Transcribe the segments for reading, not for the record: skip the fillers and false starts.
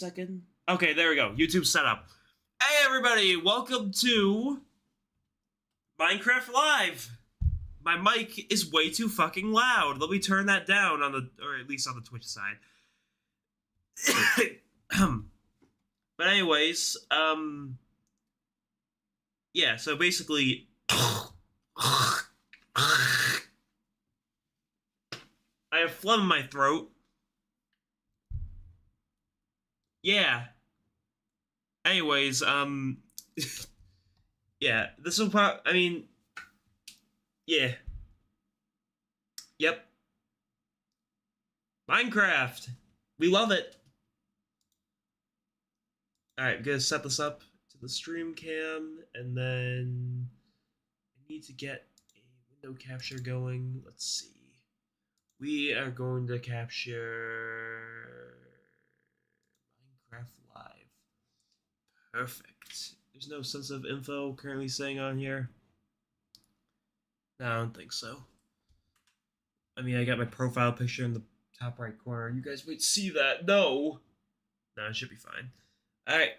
Second. Okay, there we go. YouTube setup. Hey everybody, welcome to Minecraft Live. My mic is way too fucking loud. Let me turn that down on the, or at least on the Twitch side. But anyways, yeah. So basically, I have phlegm in my throat. Yeah. Anyways, yeah. This will probably. I mean, yeah. Yep. Minecraft. We love it. Alright, I'm gonna set this up to the stream cam, and then I need to get a window capture going. Let's see. We are going to capture Minecraft Live. Perfect. There's no sensitive info currently saying on here. No, I don't think so. I mean, I got my profile picture in the top right corner. You guys might see that. No! No, it should be fine. Alright.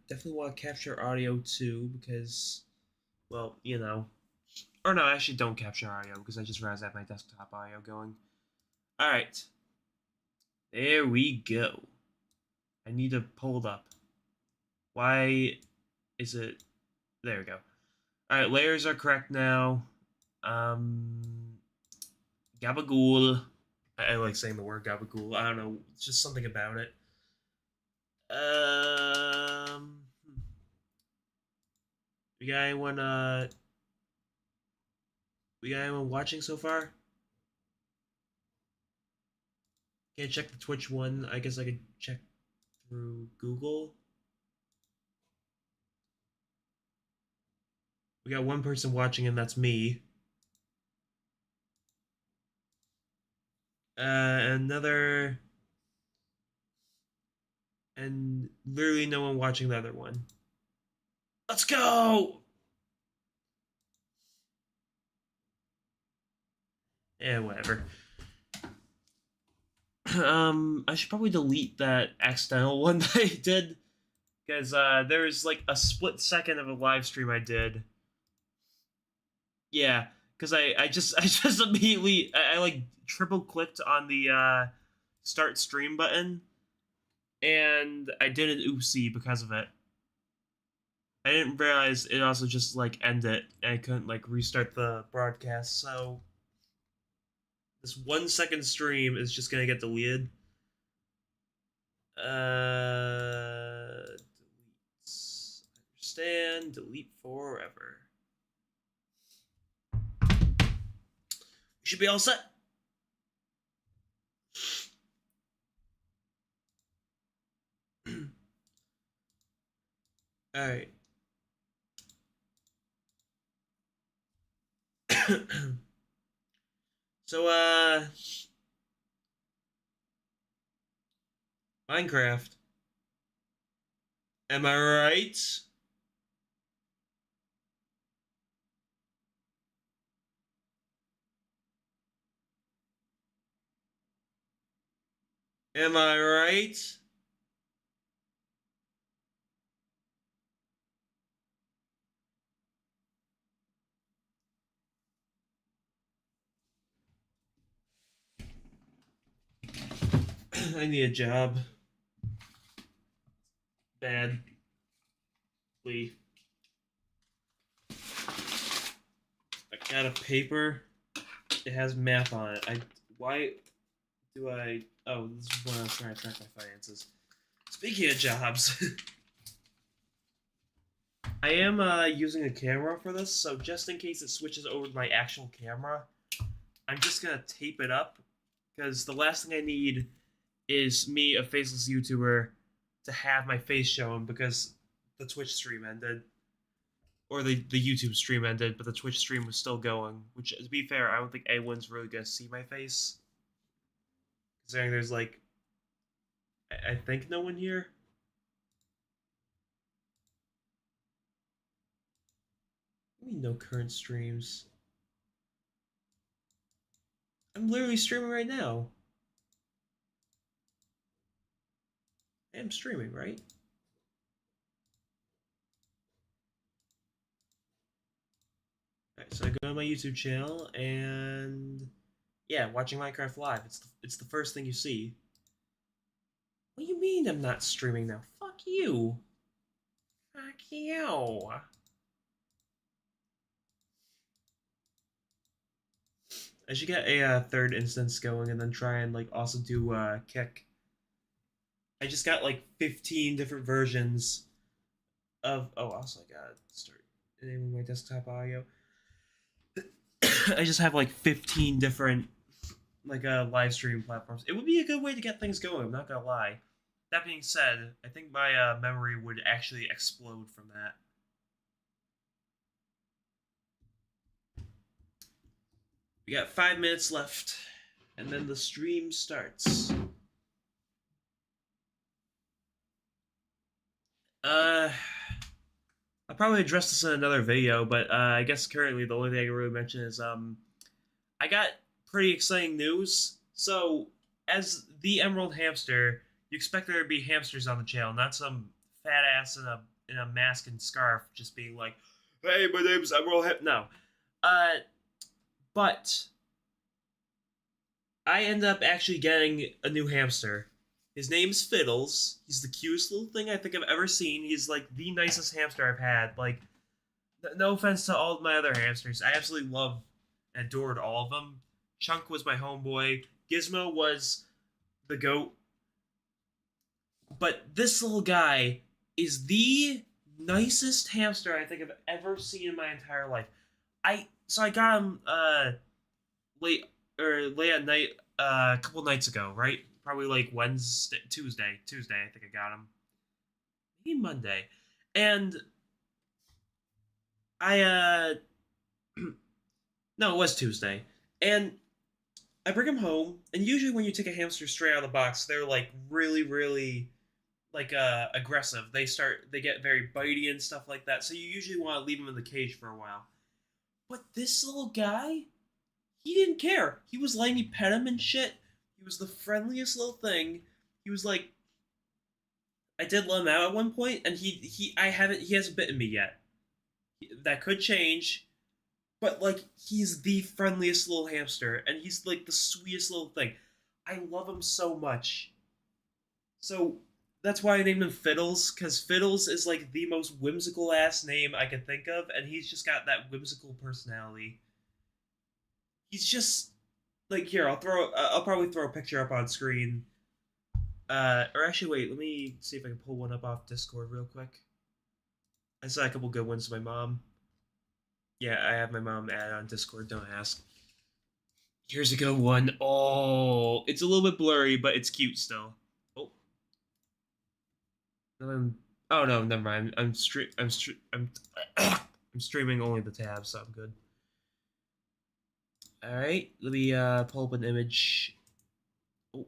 Definitely want to capture audio too, because, well, you know. Or no, I actually don't capture audio, because I just realized I have my desktop audio going. Alright. There we go. I need to pull it up. Why is it... There we go. Alright, layers are correct now. Gabagool. I like saying the word gabagool. I don't know. It's just something about it. We got anyone, we got anyone watching so far? Can't check the Twitch one. I guess I could check through Google. We got one person watching, and that's me. Another... And literally no one watching the other one. Let's go! Yeah, whatever. I should probably delete that accidental one that I did. Because, there's, like, a split second of a live stream I did. Yeah, because I just immediately, I like, triple-clicked on the, start stream button. And I did an oopsie because of it. I didn't realize it also just, like, ended, and I couldn't, like, restart the broadcast, so... This 1 second stream is just gonna get deleted. Delete. Understand. Delete forever. We should be all set. Alright. So, Minecraft. Am I right? Am I right? I need a job. Badly. I got a paper. It has math on it. Why do I... Oh, this is when I was trying to track my finances. Speaking of jobs, I am using a camera for this, so just in case it switches over to my actual camera, I'm just gonna tape it up, because the last thing I need is me, a faceless YouTuber, to have my face shown because the Twitch stream ended. Or the YouTube stream ended, but the Twitch stream was still going, which, to be fair, I don't think anyone's really gonna see my face. Considering there's, like, I think no one here. What do you mean no current streams? I'm literally streaming right now. I am streaming, right? Alright, so I go to my YouTube channel and yeah, watching Minecraft Live. It's the first thing you see. What do you mean I'm not streaming now? Fuck you. Fuck you. I should get a third instance going and then try and like also do kick. I just got like 15 different versions of. Oh, also I got start enabling my desktop audio. I just have like 15 different like live stream platforms. It would be a good way to get things going. I'm not gonna lie. That being said, I think my memory would actually explode from that. We got 5 minutes left, and then the stream starts. I'll probably address this in another video, but I guess currently the only thing I can really mention is I got pretty exciting news. So, as the Emerald Hamster, you expect there to be hamsters on the channel, not some fat ass in a mask and scarf just being like, "Hey, my name's Emerald Ham." No, uh, but I end up actually getting a new hamster. His name's Fiddles. He's the cutest little thing I think I've ever seen. He's like the nicest hamster I've had. Like, no offense to all of my other hamsters, I absolutely love and adored all of them. Chunk was my homeboy. Gizmo was the goat. But this little guy is the nicest hamster I think I've ever seen in my entire life. I got him late late at night a couple nights ago, right? Probably like Tuesday. I think I got him. Maybe Monday, and I no, it was Tuesday, and I bring him home. And usually, when you take a hamster straight out of the box, they're like really like aggressive. They get very bitey and stuff like that. So you usually want to leave them in the cage for a while. But this little guy, he didn't care. He was letting me pet him and shit. He was the friendliest little thing. He was like, I did let him out at one point, and he hasn't bitten me yet. That could change, but like he's the friendliest little hamster, and he's like the sweetest little thing. I love him so much. So that's why I named him Fiddles, because Fiddles is like the most whimsical ass name I could think of, and he's just got that whimsical personality. He's just like here. I'll probably throw a picture up on screen. Or actually, wait. Let me see if I can pull one up off Discord real quick. I saw a couple good ones to my mom. Yeah, I have my mom add on Discord. Don't ask. Here's a good one. Oh, it's a little bit blurry, but it's cute still. Oh, oh no, never mind. I'm streaming only the tab, so I'm good. All right, let me pull up an image. Oh,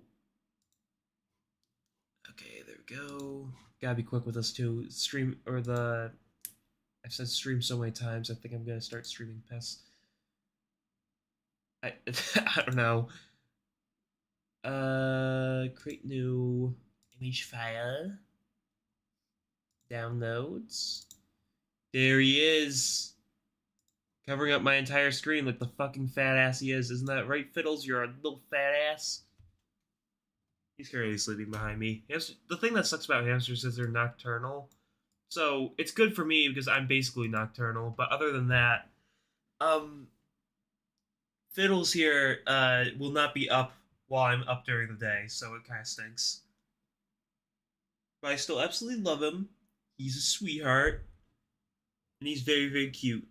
okay, there we go. Gotta be quick with this too. I've said stream so many times. I think I'm gonna start streaming pests. I I don't know. Create new image file. Downloads. There he is. Covering up my entire screen like the fucking fat ass he is. Isn't that right, Fiddles? You're a little fat ass. He's currently sleeping behind me. The thing that sucks about hamsters is they're nocturnal. So it's good for me because I'm basically nocturnal. But other than that, Fiddles here will not be up while I'm up during the day, so it kind of stinks. But I still absolutely love him. He's a sweetheart, and he's very cute.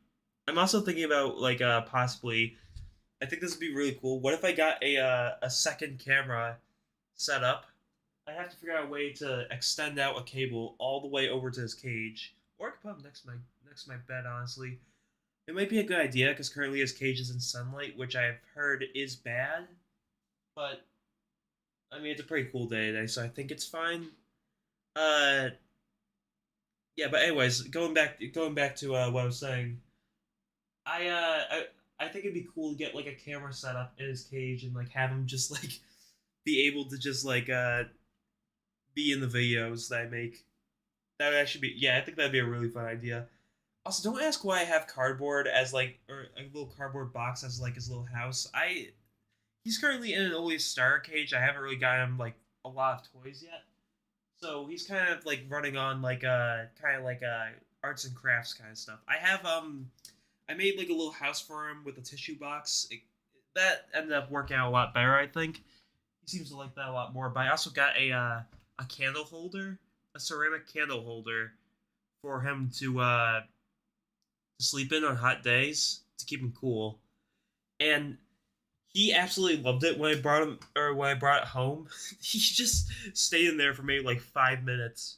I'm also thinking about like possibly. I think this would be really cool. What if I got a second camera set up? I have to figure out a way to extend out a cable all the way over to his cage, or I could put him next to my bed. Honestly, it might be a good idea because currently his cage is in sunlight, which I've heard is bad. But I mean, it's a pretty cool day today, so I think it's fine. Uh, yeah. But anyways, going back to what I was saying. I think it'd be cool to get like a camera set up in his cage and like have him just like be able to just like be in the videos that I make. That would actually be, yeah, I think that'd be a really fun idea. Also, don't ask why I have cardboard as like, or a little cardboard box as like his little house. He's currently in an only star cage. I haven't really got him like a lot of toys yet, so he's kind of like running on like arts and crafts kind of stuff. I made like a little house for him with a tissue box. That ended up working out a lot better, I think. He seems to like that a lot more. But I also got a candle holder, a ceramic candle holder, for him to sleep in on hot days to keep him cool. And he absolutely loved it when I brought it home. He just stayed in there for maybe like 5 minutes.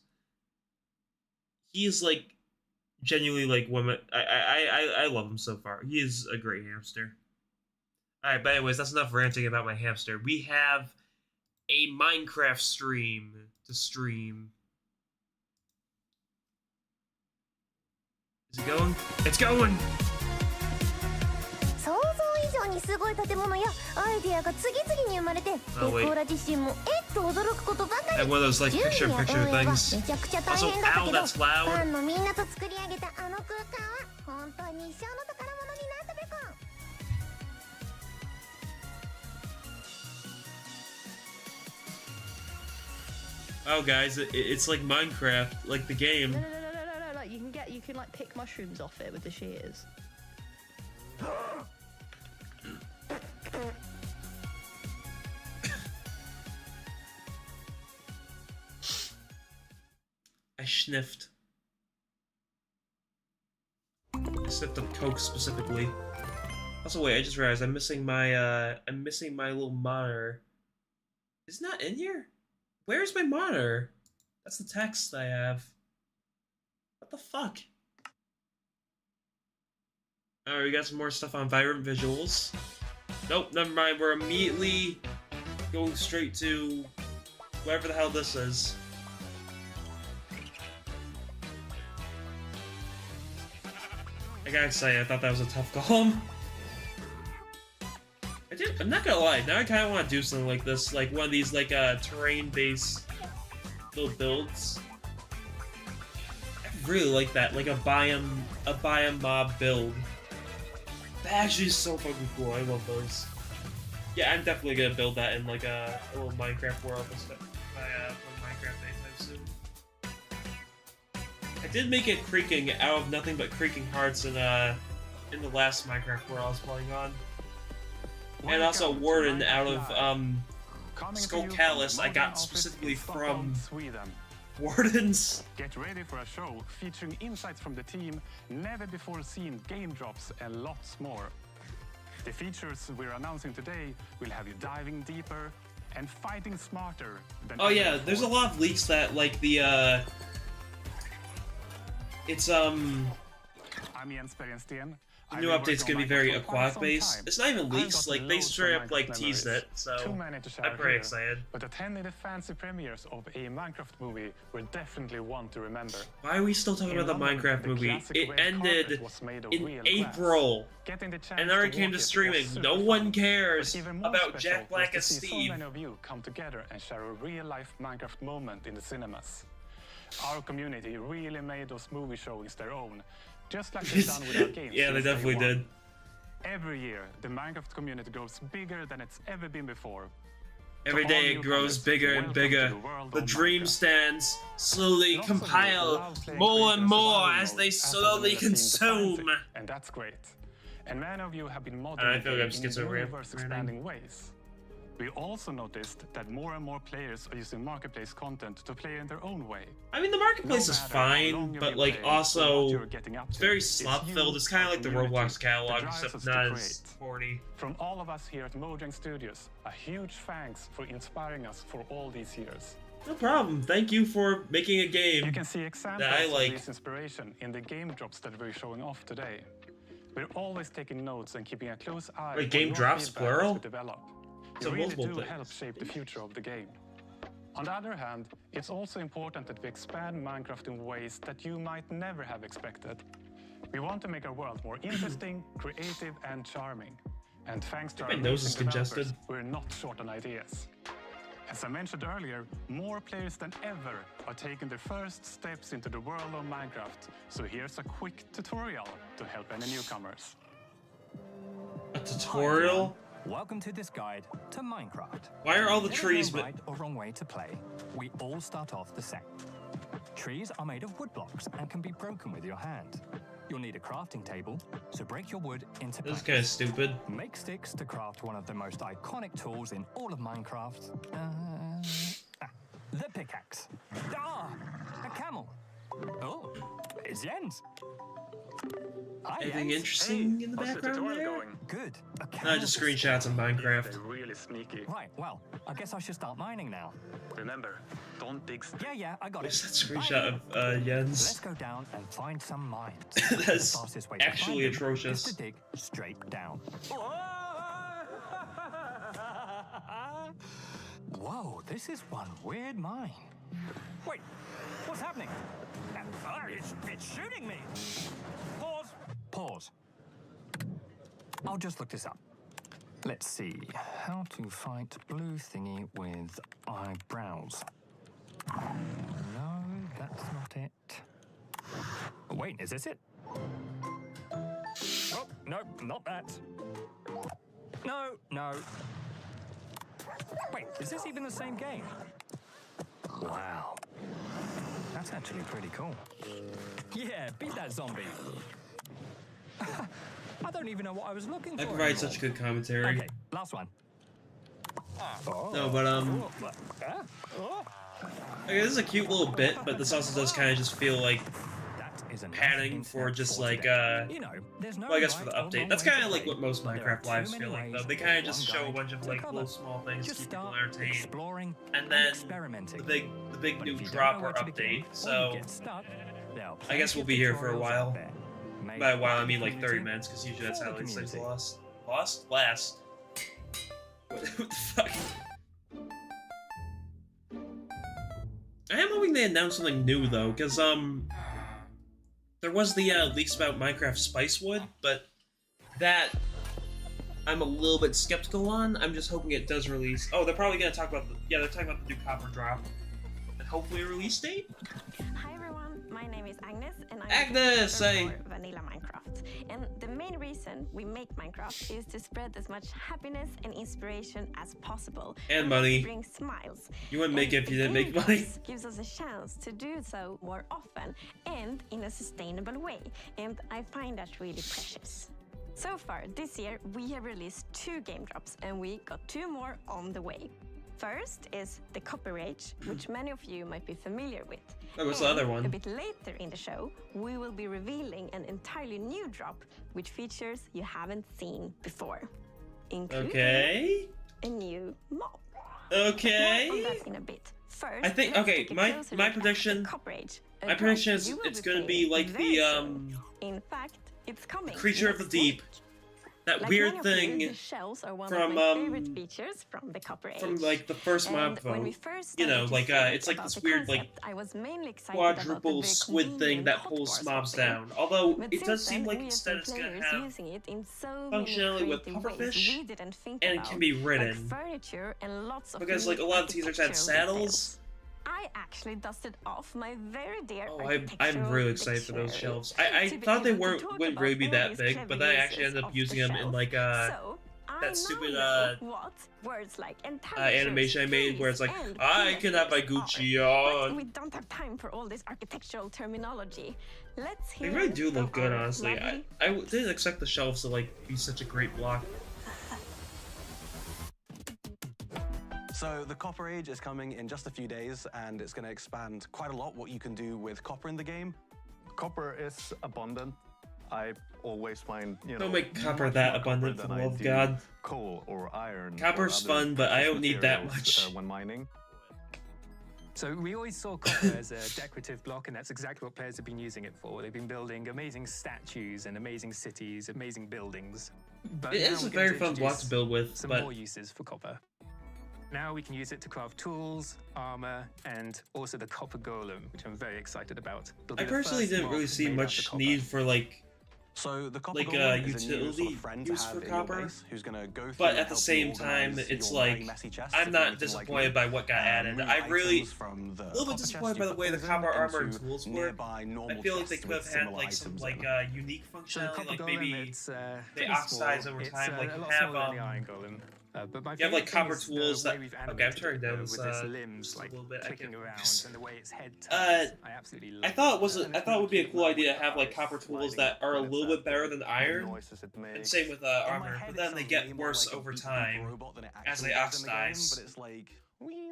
He is like genuinely like women. I love him so far. He is a great hamster. All right, but anyways, that's enough ranting about my hamster. We have a Minecraft stream to stream. Is it going? It's going! 想像以上にすごい建物やアイデアが次々に生まれて、僕ら自身もと驚くことばかり。And one of those like picture in picture things. めちゃくちゃ大 Also, 変だった ow, けど、 that's フ loud. ァンのみんなと作り上げたあの空間は本当に一生の宝物になったべこ。Oh, guys, it's like Minecraft, like the game. No. You can like pick mushrooms off it with the shears. I sniffed. I sniffed up Coke specifically. Also, wait, I just realized I'm missing my little monitor. It's not in here? Where's my monitor? That's the text I have. What the fuck? Alright, we got some more stuff on Vibrant Visuals. Nope, never mind. We're immediately going straight to whatever the hell this is. I got excited. I thought that was a tough golem. I'm not gonna lie. Now I kind of want to do something like this, like one of these like terrain-based little builds. I really like that, like a biome mob build. That actually is so fucking cool. I love those. Yeah, I'm definitely gonna build that in like a little Minecraft world and stuff. Minecraft anytime soon. I did make it creaking out of nothing but creaking hearts in the last Minecraft world I was playing on. And also Warden out of Skull Callus I got specifically from Wardens. Get ready for a show featuring insights from the team, never before seen game drops, and lots more. The features we're announcing today will have you diving deeper and fighting smarter than Oh yeah, there's a lot of leaks that like the it's I'm Jens Berensten. the new update's gonna be very aquatic based. It's not even leaks, like they straight up like teased it, so I'm pretty excited. But attending the fancy premieres of a Minecraft movie we're definitely one to remember. Why are we still talking about the Minecraft movie? It ended in April, and already came to streaming. No one cares about Jack Black as Steve. So many of you come together and share a real-life Minecraft moment in the cinemas. Our community really made those movie showings their own. Just like they've done with our games. Yeah, they definitely did. Every year, the Minecraft community grows bigger than it's ever been before. Every day it grows bigger and bigger. The dream stands slowly compile more and more as they slowly consume. And that's great. And many of you have been modeling in universe-expanding ways. We also noticed that more and more players are using marketplace content to play in their own way. I mean, the marketplace is fine, but like also it's very slop-filled. It's kind of like the Roblox catalog, except not as horny. From all of us here at Mojang Studios, a huge thanks for inspiring us for all these years. No problem. Thank you for making a game You can see examples that I like. of this inspiration in the game drops that we're showing off today. We're always taking notes and keeping a close eye Wait, on game your drops, feedback as plural? we develop. So You really multiple do things. help shape the future of the game. On the other hand, it's also important that we expand Minecraft in ways that you might never have expected. We want to make our world more interesting, creative, and charming. And thanks to our My nose is amazing developers, congested. we're not short on ideas. As I mentioned earlier, more players than ever are taking their first steps into the world of Minecraft. So here's a quick tutorial to help any newcomers. A tutorial? Welcome to this guide to Minecraft. Why are all the There's trees no right or wrong way to play. We all start off the same. Trees are made of wood blocks and can be broken with your hand. You'll need a crafting table, so break your wood into This is planks. kind of stupid. Make sticks to craft one of the most iconic tools in all of Minecraft. The pickaxe. Ah, a camel. Oh, it's Jens. Hi, Anything Jens. interesting in the how's the background tutorial there? going? Good. A camel. Just screenshots of Minecraft. They're really sneaky. Right, well, I guess I should start mining now. Remember, don't dig Yeah, I got it. Where's that screenshot Bye. of Jens? Let's go down and find some mines. That's The fastest way to actually find them atrocious. is to dig straight down. Whoa, this is one weird mine. Wait, what's happening? It's shooting me. Pause. I'll just look this up. Let's see. How to fight blue thingy with eyebrows. No, that's not it. Oh, wait, is this it? Oh, no, not that. No. Wait, is this even the same game? Wow. That's actually pretty cool. Yeah, beat that zombie. I don't even know what I was looking for. That provides such good commentary. Okay, last one. No, but okay, this is a cute little bit, but this also does kind of just feel like That is enough padding for internet just for like today. You know, there's no well, I guess for right the or update. wrong That's way kind to of like play, what most but there Minecraft are lives too feel many like, though. They ways kind or of just one show a guide bunch of to like cover. little small things to Just keep people start entertained, exploring and then experimenting. the big But new if you don't drop know or where to begin, update. or you So get stuck, there are I guess plenty we'll of be here for a tutorials while. out there. Made By a while, by I mean like 30 community minutes, because usually that's for how the these things community. last. What the fuck? I am hoping they announce something new though, because there was the leaks about Minecraft Spicewood, but that I'm a little bit skeptical on. I'm just hoping it does release. Oh, they're probably gonna talk about they're talking about the new Copper drop, and hopefully a release date. Hi everyone, my name is Agnes and I'm Agnes, a hey. developer for Vanilla Minecraft. And the main reason we make Minecraft is to spread as much happiness and inspiration as possible. And to money. bring smiles. You wouldn't make it if you didn't make Game money. Pass gives us a chance to do so more often and in a sustainable way. And I find that really precious. So far this year we have released 2 game drops and we got 2 more on the way. First is the Copper Age, which many of you might be familiar with. Oh, what's the other And one? A bit later in the show, we will be revealing an entirely new drop with features you haven't seen before, including Okay. a new mob. Okay. More on that in a bit. First, I think- let's okay, take a my closer my look at prediction- the Copper Age, a My drop prediction is you will it's gonna playing be like very the soon. In fact, it's coming. Creature of the next Deep. week. That Like weird many of you, thing the shells are one from, of my favorite features from the Copper Age. from like the first mob And when we vote. first You know, started to like think it's like about this the weird like concept, I was mainly excited about the quadruple very squid thing convenient that hotbar pulls mobs swapping. down. Although But it does since seem then, like we have instead seen it's gonna players have using it in so functionality many with creative pufferfish, ways we didn't think and it about, can be like ridden. furniture and lots of Because like a neat lot of teasers had architectural saddles. details. I actually dusted off my very dear Oh, I'm architectural really excited for those dictionary shelves. I to be thought they able to weren't talk wouldn't about really be all that these big, clever but then I actually uses ended up of the using them in shelf. like So, I that stupid now know what words like entire animation I made where it's like I can have my Gucci But on. we don't have time for all this architectural terminology. Let's They hear really do from look good, our honestly. lovely I didn't expect the shelves to like be such a great block. So the Copper Age is coming in just a few days, and it's going to expand quite a lot what you can do with copper in the game. Copper is abundant. I always find, Don't make copper much that more abundant, copper for the than I love of do God. Coal or iron. Copper's or other fun, but I precious don't need that materials, much. when mining. So we always saw copper as a decorative block, and that's exactly what players have been using it for. They've been building amazing statues and amazing cities, amazing buildings. But It now is a we're going very fun block introduce to build with, some but more uses for copper. Now we can use it to craft tools, armor, and also the copper golem, which I'm very excited about. It'll I be the personally first didn't mob really see made out of much copper. need for like So the copper like, golem is a new utility sort of friend to use have for in your copper. base who's going to go through But and at the help same you time, organize it's your very like messy chests I'm if you're not anything like disappointed me. by what got added. Move I really items from the a little bit copper chest disappointed you by the put way the those in copper armor and into tools work. nearby normal I feel like they chests could have with had similar like some items like in. unique So the functionality, copper like golem, maybe it's they pretty oxidize small. over It's, time, like a lot have smaller than the iron golem. But my you have like favorite thing copper is tools the way that we've okay, I'm animated turning it, down with this its limbs just a like little bit. clicking around and the way its head Uh, turns. I absolutely love I thought it was And I it's thought it really would be a cute cool when idea to the have like eyes copper tools lighting that up are a when it's little bit active, better than the iron, noises it and makes. same with In my armor. head, But it then they sounds get way more worse like a over beep beep time. robot than it as they actually does in the game, oxidize. but it's like.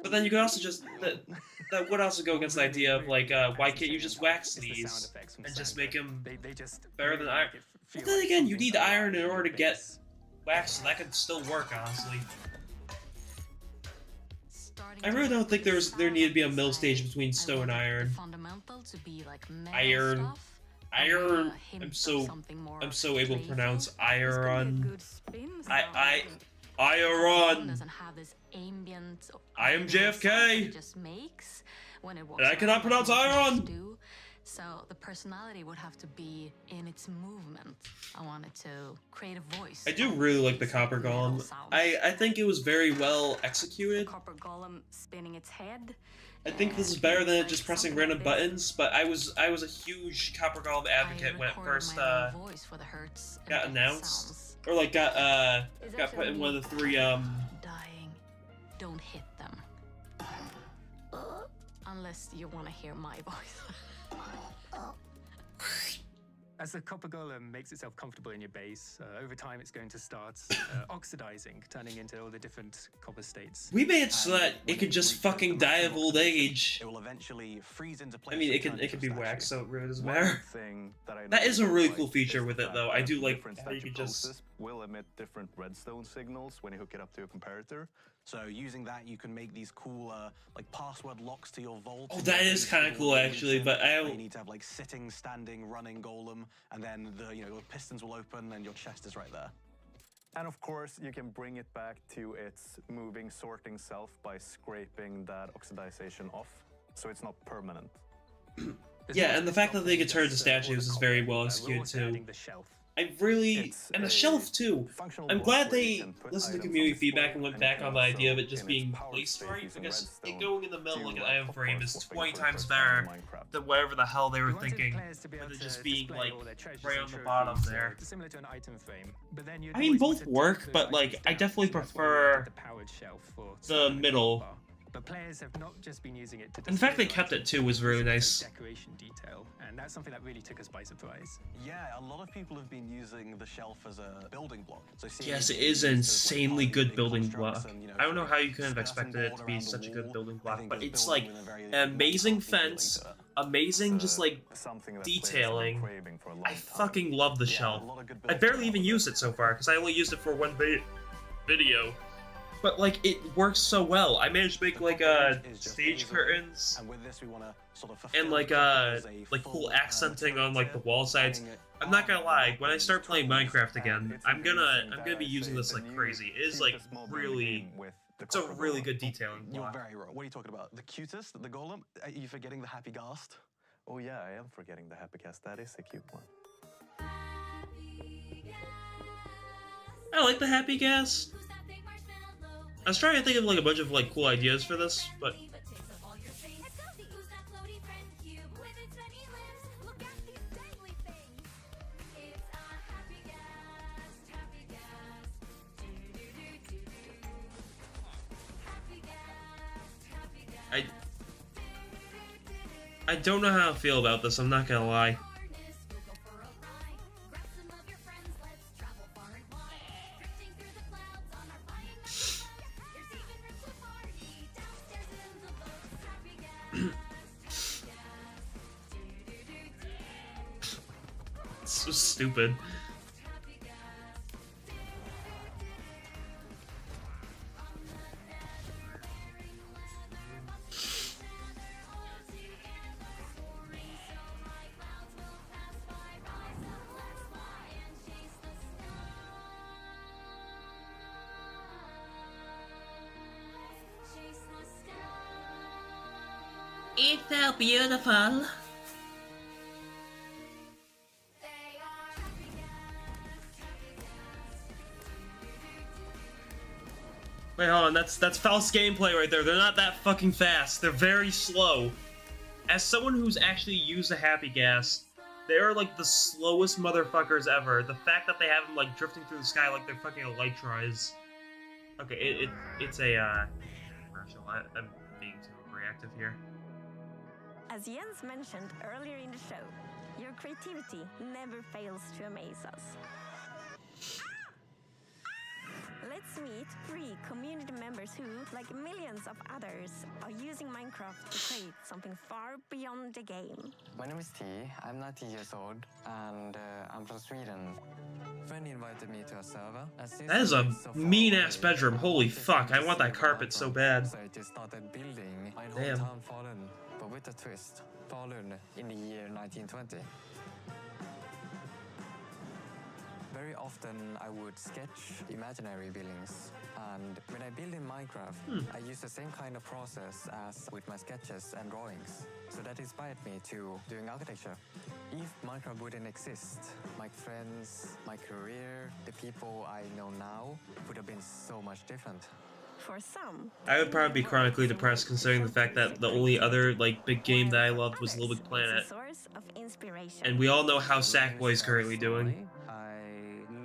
But then you could also just that would also go against the idea of like why can't you just wax It's the sound these effects from and just Sandra. make them They just better really than make iron? it feel But then like again, you something's need iron alive in your order to get base. wax, so that could still work honestly. Starting I to really don't work think with there sound need to be a on middle this stage way. between I stone wanted the iron. fundamental to be like metal Iron. stuff, but Iron. with a hint I'm of so something more I'm so able to playful. pronounce This could be a iron. good spin, I Copper iron. doesn't have this ambient I am binaural sound that JFK. it just makes when it walks And I cannot around like pronounce most iron. mobs do. So the personality would have to be in its movement. I wanted to create a voice. I do of really like the these copper metal golem. sounds. I think it was very well The executed. copper golem spinning its head. I think this is better than just pressing random buttons, but I was a huge copper golem advocate when it first my own voice for the hertz and got beat announced. sounds. or like got Is got put in one of the three Dying. Don't hit them. Unless you want to hear my voice. As the copper golem makes itself comfortable in your base, over time it's going to start oxidizing, turning into all the different copper states. We made it so And that when it could just reaches the fucking die of maximum old oxidation, age. It will eventually freeze into place. I mean, and it turn can into a be statue. waxed, so it really doesn't One matter. thing that I That is a noticed really like cool feature is with it, that though. I do like different how you statue could just. poses will emit different redstone signals when you hook it up to a comparator. So using that, you can make these cool like password locks to your vault. Oh, that is kind of cool actually, but I You don't. need to have like sitting, standing, running golem, and then the your pistons will open and your chest is right there. And of course, you can bring it back to its moving, sorting self by scraping that oxidization off, so it's not permanent. Yeah, and the fact that they could turn into statues is very well We're executed also too. adding the shelf. I really It's and a a shelf too. Functional I'm block glad where you they can put listened to items on community display, feedback and went and you back can on the idea of also, it just in its being power placed state right, using because it redstone going in the middle to, like an of iron course, frame is swapping 20 for times first time in better Minecraft. than whatever the hell they We were wanted thinking. players to be able With it to just being display like all their treasures right and on the bottom trophies, there. similar to an item frame. But then you'd I mean, always both want to tuck work, the but, like, items I down, definitely so that's why we prefer added the powered shelf for the standing in the middle. bar. But players have not just been using it to In fact, they display kept it items, too, was really it's also nice. decoration detail, and that's something that really took us by surprise. Yeah, a lot of people have been using the shelf as a building block. So seeing Yes, it it is an used as, like, insanely part of good big building constructs block. and, I don't know how you could have skirting expected it board to be around the such a good wall. building I block, think but it's it's building like with a very an amazing natural feeling fence, to it. amazing just like Something that players have been detailing. craving for a long I time. fucking love the Yeah, shelf. a lot of good I builds barely come even out of used it. it so far because I only used it for one video. But like it works so well. I managed to make like Is just stage amazing. curtains And with this, we want to sort of and fulfill like the purpose as a like full, cool accenting on like the material wall sides. having it I'm not gonna lie, when I weapons, start playing tools, Minecraft And again, it's I'm gonna amazing be that using actually this like the new crazy. It is like cheapest mod in the really game with the it's a copper really golem. good detailing You're block. very right. What are you talking about? The cutest, the golem? Are you forgetting the happy ghast? Oh yeah, I am forgetting the happy cast. That is a cute one. I like the happy gas. I was trying to think of like a bunch of like cool ideas for this, but I don't know how I feel about this, I'm not gonna lie. It's so stupid. It's so beautiful. Wait, hold on. That's false gameplay right there. They're not that fucking fast. They're very slow. As someone who's actually used a Happy Gas, they're like the slowest motherfuckers ever. The fact that they have them like drifting through the sky like they're fucking Elytra. Okay, it's a commercial. I'm being too reactive here. As Jens mentioned earlier in the show, your creativity never fails to amaze us. Let's meet 3 community members who, like millions of others, are using Minecraft to create something far beyond the game. My name is T. I'm 19 years old, and I'm from Sweden. A friend invited me to a server. That is a mean-ass bedroom. Holy fuck, I want that carpet so bad. So I just started building my Damn. hometown Falun, but with a twist. Falun in the year 1920. Very often I would sketch imaginary buildings, and when I build in Minecraft, I use the same kind of process as with my sketches and drawings. So that inspired me to doing architecture. If Minecraft wouldn't exist, my friends, my career, the people I know now would have been so much different. For some, I would probably be chronically depressed considering the fact that the only other like big game that I loved was Little Big Planet. it's a source of inspiration. And we all know how Sackboy's currently doing.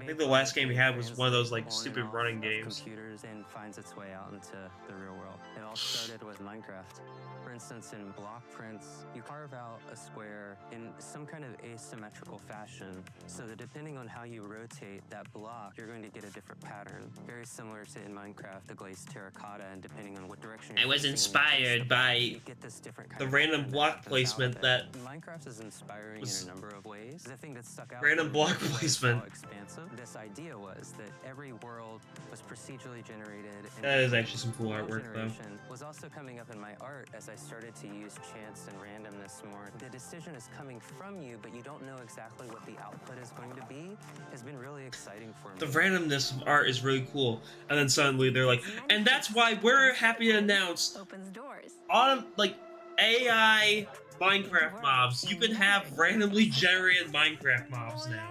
I think the last game we had was one of those like stupid running games. Computers and finds its way out into the real world. It all started with Minecraft. For instance, in block prints, you carve out a square in some kind of asymmetrical fashion, so that depending on how you rotate that block, you're going to get a different pattern. Very similar to in Minecraft, the glazed terracotta, and depending on what direction I was inspired by you get this different kind the of random pattern block goes out placement with it. that Minecraft is inspiring was in a number of ways. The thing that stuck out random for me block was how placement. expansive this idea was, that every world was procedurally generated. And That is actually some cool world artwork, though. generation was also coming up in my art as I started to use chance and randomness more. The decision is coming from you, but you don't know exactly what the output is going to be, has been really exciting for me. The randomness of art is really cool. And then suddenly they're like, and that's why we're happy to announce opens doors. on like AI Minecraft mobs. You can have randomly generated Minecraft mobs now.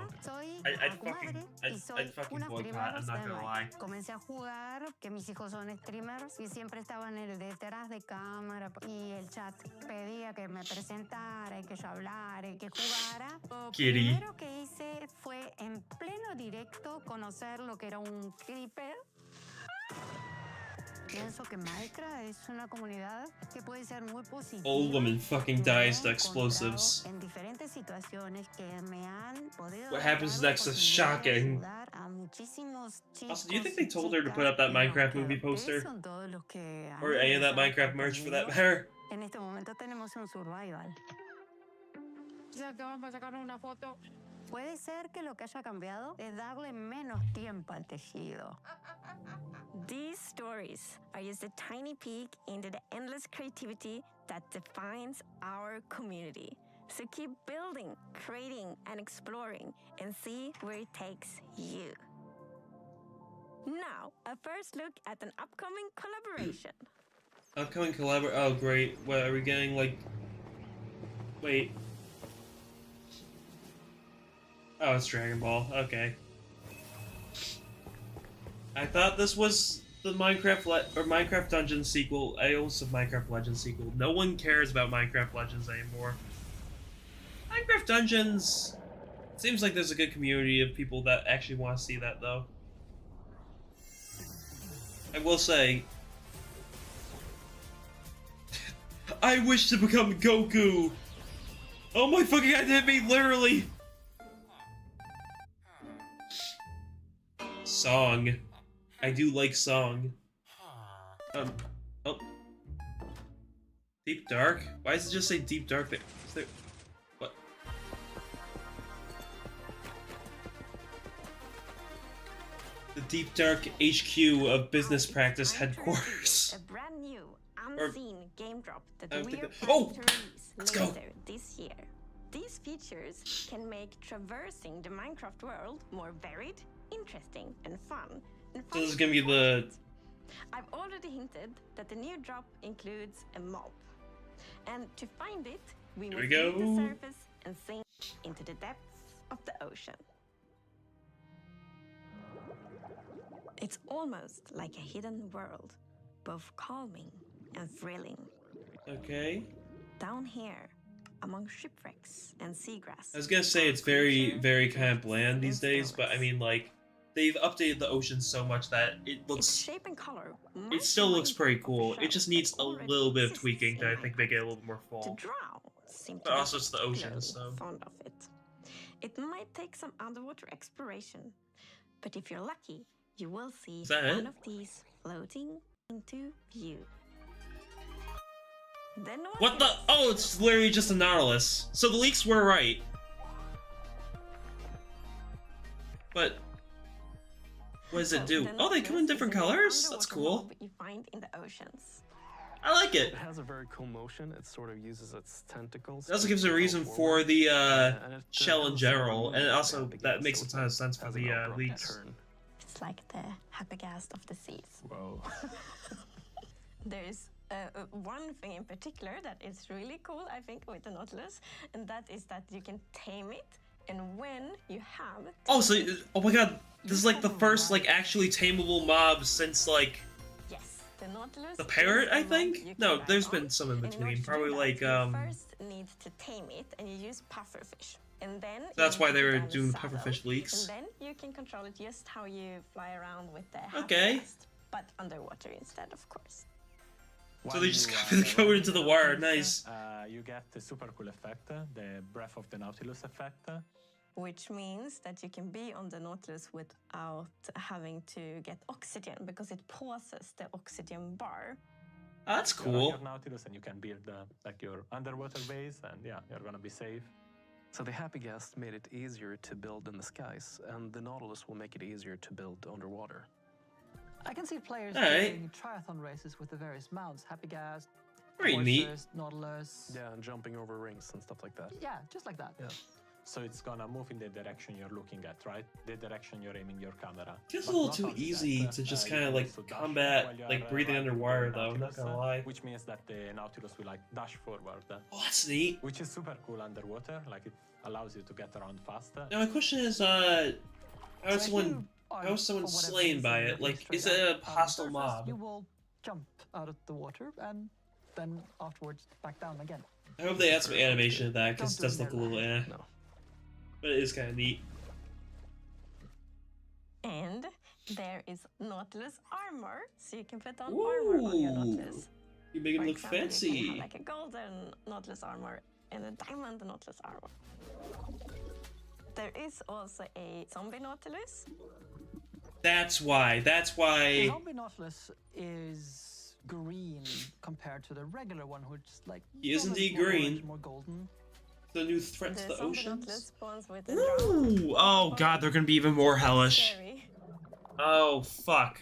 I'd fucking boycott, I'm not gonna lie. Comencé a jugar, que mis hijos son streamers y siempre estaban en el detrás de cámara y el chat pedía que me presentara y que yo hablara y que jugara. Lo Kitty. primero que hice fue en pleno directo conocer lo que era un creeper. Pienso que Minecraft es una comunidad que puede ser muy positiva. Old woman fucking dies to explosives. En diferentes situaciones que me han podido What happens dar la next is posibilidad de shocking. ayudar a muchísimos Also, do you think chicos they y told her to chicas put up that que Minecraft aunque movie poster? son todos los que han Or any of that empezado Minecraft merch for that conmigo, matter? En este momento tenemos un survival. Ya que vamos a sacar una foto. Puede ser que lo que haya cambiado es darle menos tiempo al tejido. These stories are just a tiny peek into the endless creativity that defines our community. So keep building, creating, and exploring, and see where it takes you. Now, a first look at an upcoming collaboration. Upcoming collabor. Oh, great. What are we getting? Like, wait. Oh, it's Dragon Ball. Okay. I thought this was the Minecraft Dungeons sequel. I also have Minecraft Legends sequel. No one cares about Minecraft Legends anymore. Minecraft Dungeons seems like there's a good community of people that actually want to see that, though. I will say, I wish to become Goku. Oh my fucking god, hit me literally. Song. I do like Song. Oh. Deep Dark? Why does it just say Deep Dark there? Is there... What? The Deep Dark HQ of Business Practice Headquarters. A brand new, Or- unseen game drop that I don't we think are that- planning Oh! to release Let's go! later this year. These features can make traversing the Minecraft world more varied, interesting, and fun. And So this is gonna be the... I've already hinted that the new drop includes a mob. And to find it, we Here must we leave go. the surface and sink into the depths of the ocean. It's almost like a hidden world, both calming and thrilling. Okay. Down here, among shipwrecks and seagrass. I was gonna say it's very, very kind of bland these days, but I mean, like, they've updated the ocean so much that it Its looks, shape and color. it still looks pretty cool. It just needs a little bit of tweaking to, I think, make it a little bit more To full. drown seem to But be also it's the ocean, particularly so. fond of it. It might take some underwater exploration, but if you're lucky, you will see Is that one it? of these floating into view. The What the? Oh, it's literally just a Nautilus. So the leaks were right. But what does it do? Oh, they come in different colors? That's cool. you find in the oceans. I like it. It has a very cool motion. It sort of uses its tentacles. It also gives a reason for the shell in general, and also that makes a ton of sense for the leaks. It's like the happy gas of the seas. Whoa. There's one thing in particular that is really cool, I think, with the Nautilus, and that is that you can tame it, and when you have... Oh, so, oh my god, this is like the first, like, actually tameable mob since, like, Yes, the Nautilus... the parrot, is I a mob think? you can No, ride there's on, been some in and in order between. to do Probably that, like, you first need to tame it, and you use pufferfish. And then that's you why they put were down the doing saddle, pufferfish leaks. And then you can control it just how you fly around with the Okay. Happy but underwater instead, of course. So they just copy the code into the wire, nice. You get the super cool effect, the Breath of the Nautilus effect. Which means that you can be on the Nautilus without having to get oxygen, because it pauses the oxygen bar. That's You're on cool. your Nautilus and you can build like your underwater base, and yeah, you're gonna be safe. So the Happy Gas made it easier to build in the skies, and the Nautilus will make it easier to build underwater. I can see players Alright. doing triathlon races with the various mounts, Happy Gas, Very neat. Voicers, Nautilus. Yeah, and jumping over rings and stuff like that. Yeah, just like that. Yeah. So it's gonna move in the direction you're looking at, right? The direction you're aiming your camera. Feels a But little not too only easy that, to just you kind of can like also dash combat, while you like are, breathing riding underwater the though, I'm not Nautilus, gonna lie. Which means that the Nautilus will like dash forward. Oh, that's neat. Which is super cool underwater, like it allows you to get around faster. Now my question is, how is someone slain by it? Like, is it a hostile mob? You will jump out of the water and then afterwards back down again. I hope they add some animation to that, because it Don't does do look a it little eh. No. But it is kind of neat. And there is Nautilus armor, so you can put on armor on your Ooh. Nautilus. You make it For look example, You can fancy. have like a golden Nautilus armor and a diamond Nautilus armor. There is also a zombie Nautilus. That's why. That's The why. zombie Nautilus is green compared to the regular one, which is like He is a little indeed more green. orange, more golden. The new threat to the zombie oceans. Nautilus spawns with a drown. Ooh! Oh god, they're gonna be even more hellish. Scary. Oh fuck.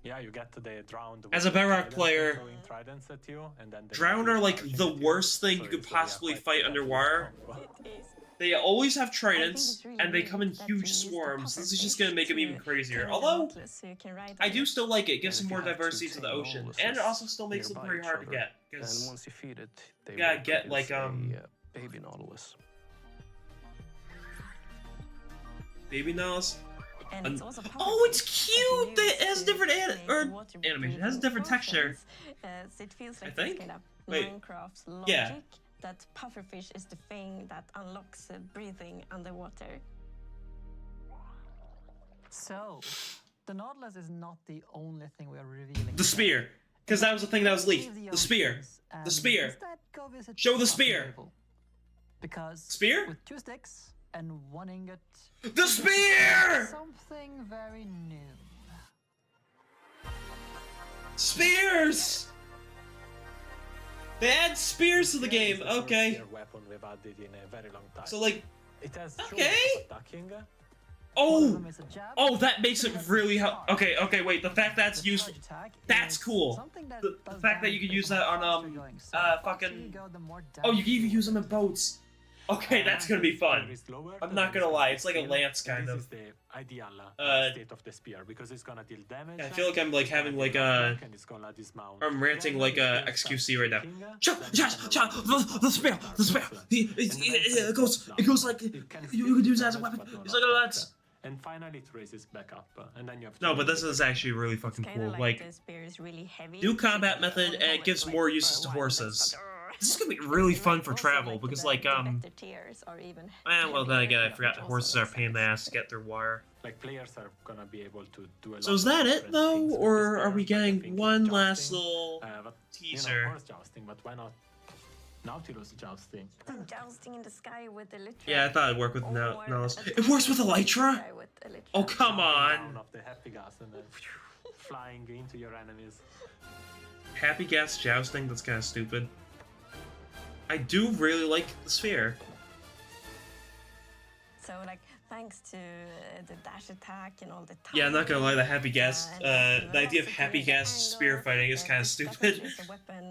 Yeah, you get the drowned. As a Bedrock player, throwing tridents at you, and then the drowned are like Nautilus the charging at you. worst thing So you could it's, yeah, possibly quite fight deadly underwater. combo. It is. They always have I think tridents, it's really and they neat come in that you huge use the swarms. This is just pufferfish gonna make them to even crazier. kill the Although, Nautilus so you can ride I on do it. still like it. It gives And some if more you have two diversity to the tame ocean, Nautiluses and it also still makes them nearby pretty each hard to other, get. And Because once you feed it, they you gotta will get, like, produce a baby Nautilus. baby Nautilus. And it's also Oh, it's pufferfish that cute! you It use has to different make water animation. It has a breathing different texture. potions. So it feels I like think? this kind of Wait. Minecraft's logic Yeah. that pufferfish is the thing that unlocks breathing underwater. So, the Nautilus is not the only thing we are revealing. The spear. Because that was the thing that was leaked. The spear. The spear. Instead, go visit Show the crafting spear. table. Because Spear? with 2 sticks and 1 ingot, The spear! something very new. Spears! They add spears to the game. It's the first Okay. spear weapon we've added in a very long time. So like, it has okay. attacking. One of oh, them is a jab, oh, that makes it the other really is a help. charge. Okay, okay, wait. The fact that's The useful. charge attack That's is cool. something that The does fact that you damage can use the that on faster you're going. So the faster fucking. you go, the more Oh, you damage can even do. use them in boats. Okay, that's gonna be fun. I'm not gonna lie, it's like a lance kind This of. is the ideal state of the spear because it's gonna deal damage. I feel like I'm like having like a. I'm ranting like a XQC right now. The spear, the spear. It goes like you could use it as a weapon. It's like a lance. and finally it raises back up, and then you have. No, but this is actually really fucking cool. Like, the spear is really heavy. new combat method, and it gives more uses to horses. This is gonna be really fun for travel because, like, well, then again, I forgot horses are a pain in the ass to get through wire. Like, players are gonna be able to do a lot. So is that it though, or are we getting things one with last jousting, little but, teaser? horse jousting, but why not Nautilus jousting? Jousting in the sky with Elytra. Yeah, I thought it'd work with Nautilus. It works with Elytra? Oh, come on! Of the happy gas and then flying into your enemies. Happy gas jousting? That's kind of stupid. I do really like the sphere. So, like, thanks to the dash attack and all the time. Yeah, I'm not gonna lie, the happy gas, the idea of happy gas spear fighting is kind of stupid.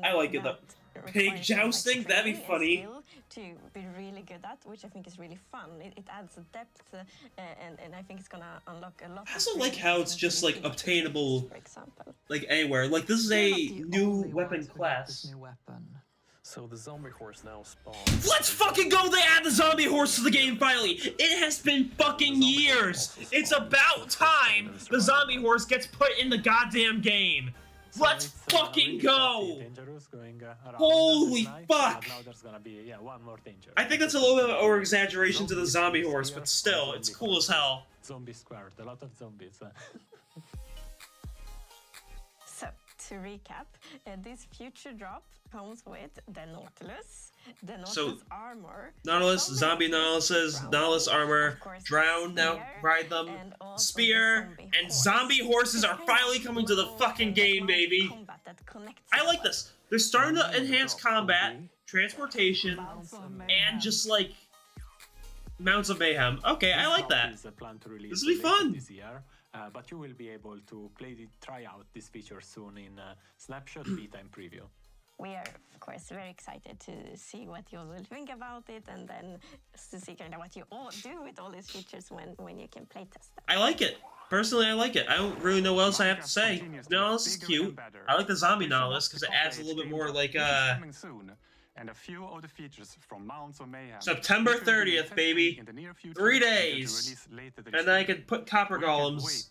I like it though. Pig jousting? That'd be funny. To be really good at, which I think is really fun. It adds a depth, and I think it's gonna unlock a lot. I also like how it's just like obtainable, for example. like anywhere. Like this is a new weapon class. So the zombie horse now spawns. Let's fucking go! They add the zombie horse to the game finally! It has been fucking years! It's about time the zombie horse gets put in the goddamn game! Let's fucking go! Holy fuck! Now there's gonna be one more danger. I think that's a little bit of an over-exaggeration to the zombie horse, but still, it's cool as hell. Zombie squared, a lot of zombies. So, to recap, this future drop comes with the Nautilus armor, Nautilus, zombie Nautilus armor, drown, now ride them, spear, and zombie horses are finally coming to the fucking game, baby! I like this. They're starting to enhance combat, transportation, and just like Mounts of Mayhem. Okay, I like that. This will be fun. But you will be able to try out this feature soon in Snapshot Beta and Preview. We are, of course, very excited to see what you will think about it, and then to see kind of what you all do with all these features when you can playtest them. I like it. Personally, I like it. I don't really know what else I have to say. Nautilus is cute. I like the zombie Nautilus because it adds a little bit more like And a few of the features from Mounts of Mayhem. September 30th, baby. 3 days. And then I can put copper golems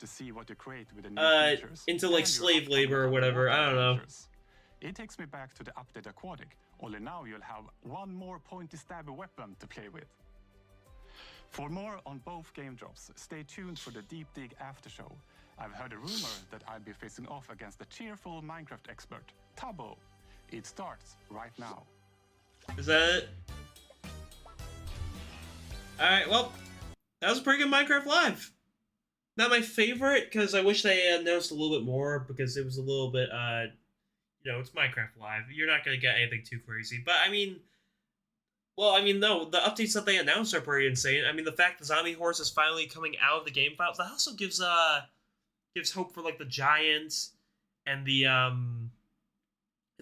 into like slave labor or whatever. I don't know. It takes me back to the update Aquatic, only now you'll have one more pointy stabby weapon to play with. For more on both game drops, stay tuned for the Deep Dig after show. I've heard a rumor that I'll be facing off against the cheerful Minecraft expert, Tubbo. It starts right now. Is that it? Alright, well, that was a pretty good Minecraft Live. Not my favorite, because I wish they announced a little bit more, because it was a little bit, you know, it's Minecraft Live. You're not going to get anything too crazy. But, I mean, no, the updates that they announced are pretty insane. I mean, the fact the zombie horse is finally coming out of the game files, that also gives hope for, like, the giant and the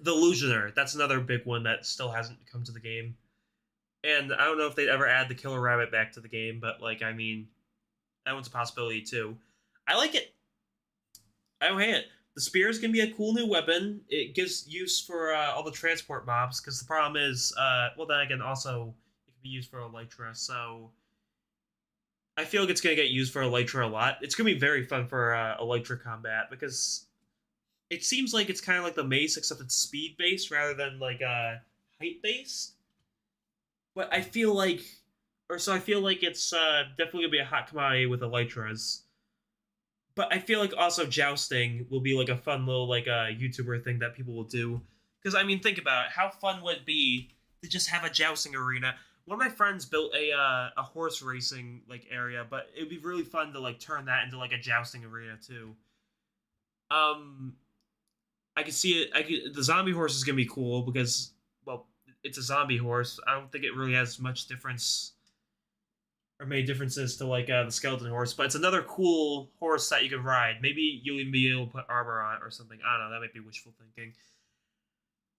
Illusioner. That's another big one that still hasn't come to the game. And I don't know if they'd ever add the Killer Rabbit back to the game, but, like, I mean, that one's a possibility, too. I like it. I don't hate it. The spear is going to be a cool new weapon. It gives use for all the transport mobs, because the problem is, well, then again, also, it can be used for Elytra, so I feel like it's going to get used for Elytra a lot. It's going to be very fun for Elytra combat, because it seems like it's kind of like the Mace, except it's speed-based rather than, like, height-based. But I feel like, it's definitely going to be a hot commodity with Elytras. But I feel like also jousting will be like a fun little like YouTuber thing that people will do. Because I mean, think about it. How fun would it be to just have a jousting arena? One of my friends built a horse racing like area, but it'd be really fun to like turn that into like a jousting arena too. I could see it. The zombie horse is gonna be cool because, well, it's a zombie horse. I don't think it really has much difference or many differences to like the skeleton horse, but it's another cool horse that you can ride. Maybe you'll even be able to put armor on it or something. I don't know. That might be wishful thinking.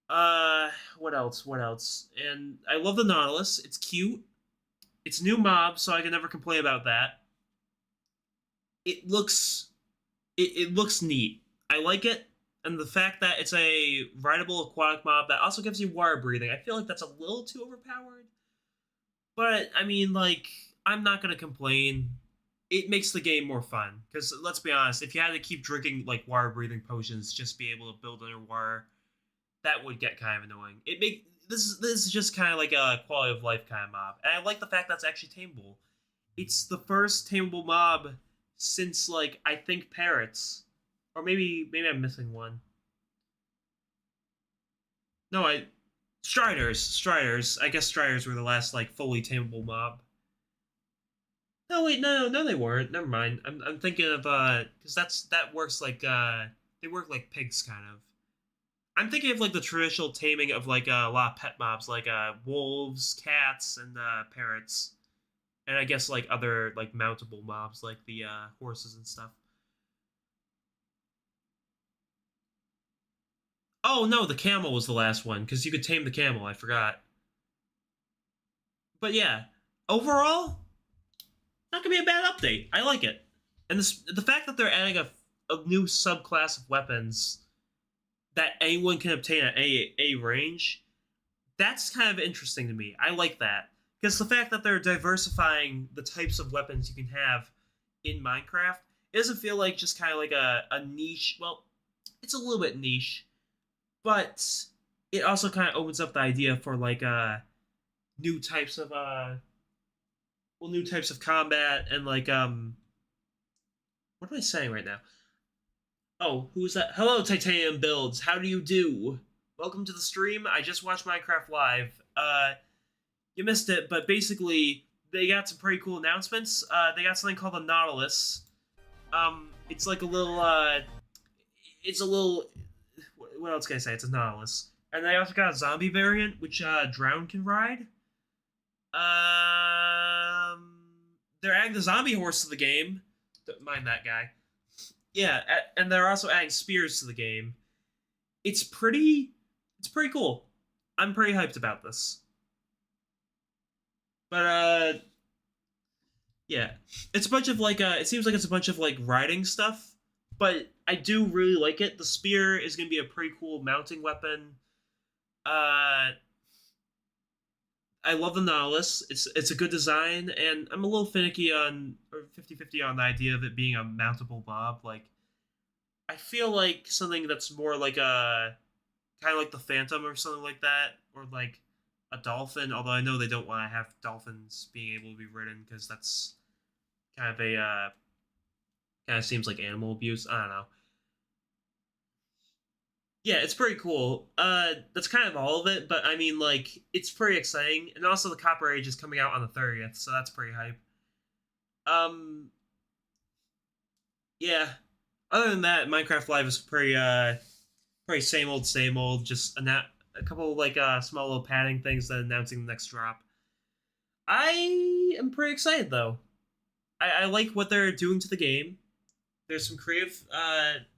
What else? And I love the Nautilus. It's cute. It's new mob, so I can never complain about that. It looks neat. I like it. And the fact that it's a rideable aquatic mob that also gives you water breathing, I feel like that's a little too overpowered. But, I mean, like, I'm not going to complain. it makes the game more fun. Because let's be honest, if you had to keep drinking like water breathing potions just be able to build underwater, that would get kind of annoying. This is just kind of like a quality of life kind of mob, and I like the fact that's actually tameable. It's the first tameable mob since like I think parrots, or maybe I'm missing one. No, Striders. I guess Striders were the last like fully tameable mob. No wait, no, they weren't. Never mind. I'm thinking of because that works like they work like pigs kind of. I'm thinking of like the traditional taming of like a lot of pet mobs like wolves, cats, and parrots, and I guess like other like mountable mobs like the horses and stuff. Oh no, the camel was the last one because you could tame the camel. I forgot. But yeah, overall, not gonna be a bad update. I like it, and the fact that they're adding a new subclass of weapons that anyone can obtain at a range, that's kind of interesting to me. I like that because the fact that they're diversifying the types of weapons you can have in Minecraft, it doesn't feel like just kind of like a niche. Well, it's a little bit niche, but it also kind of opens up the idea for like new types of new types of combat and like what am I saying right now? Oh, who's that? Hello, Titanium Builds. How do you do? Welcome to the stream. I just watched Minecraft Live. You missed it, but basically they got some pretty cool announcements. They got something called the Nautilus. It's like a little what else can I say? It's a Nautilus. And they also got a zombie variant, which Drown can ride. They're adding the zombie horse to the game. Don't mind that guy. Yeah, and they're also adding spears to the game. It's pretty cool. I'm pretty hyped about this. But yeah, it's a bunch of like it seems like it's a bunch of like riding stuff, but I do really like it. The spear is going to be a pretty cool mounting weapon. I love the Nautilus. It's a good design, and I'm a little finicky on, or 50-50 on the idea of it being a mountable mob. Like, I feel like something that's more like a, kind of like the Phantom or something like that, or like a dolphin, although I know they don't want to have dolphins being able to be ridden, because that's kind of a, kind of seems like animal abuse. I don't know. Yeah, it's pretty cool. That's kind of all of it, but I mean, like, it's pretty exciting. And also the Copper Age is coming out on the 30th, so that's pretty hype. Yeah. Other than that, Minecraft Live is pretty same old, just a couple of, like, small little padding things that announcing the next drop. I am pretty excited, though. I like what they're doing to the game. There's some creative,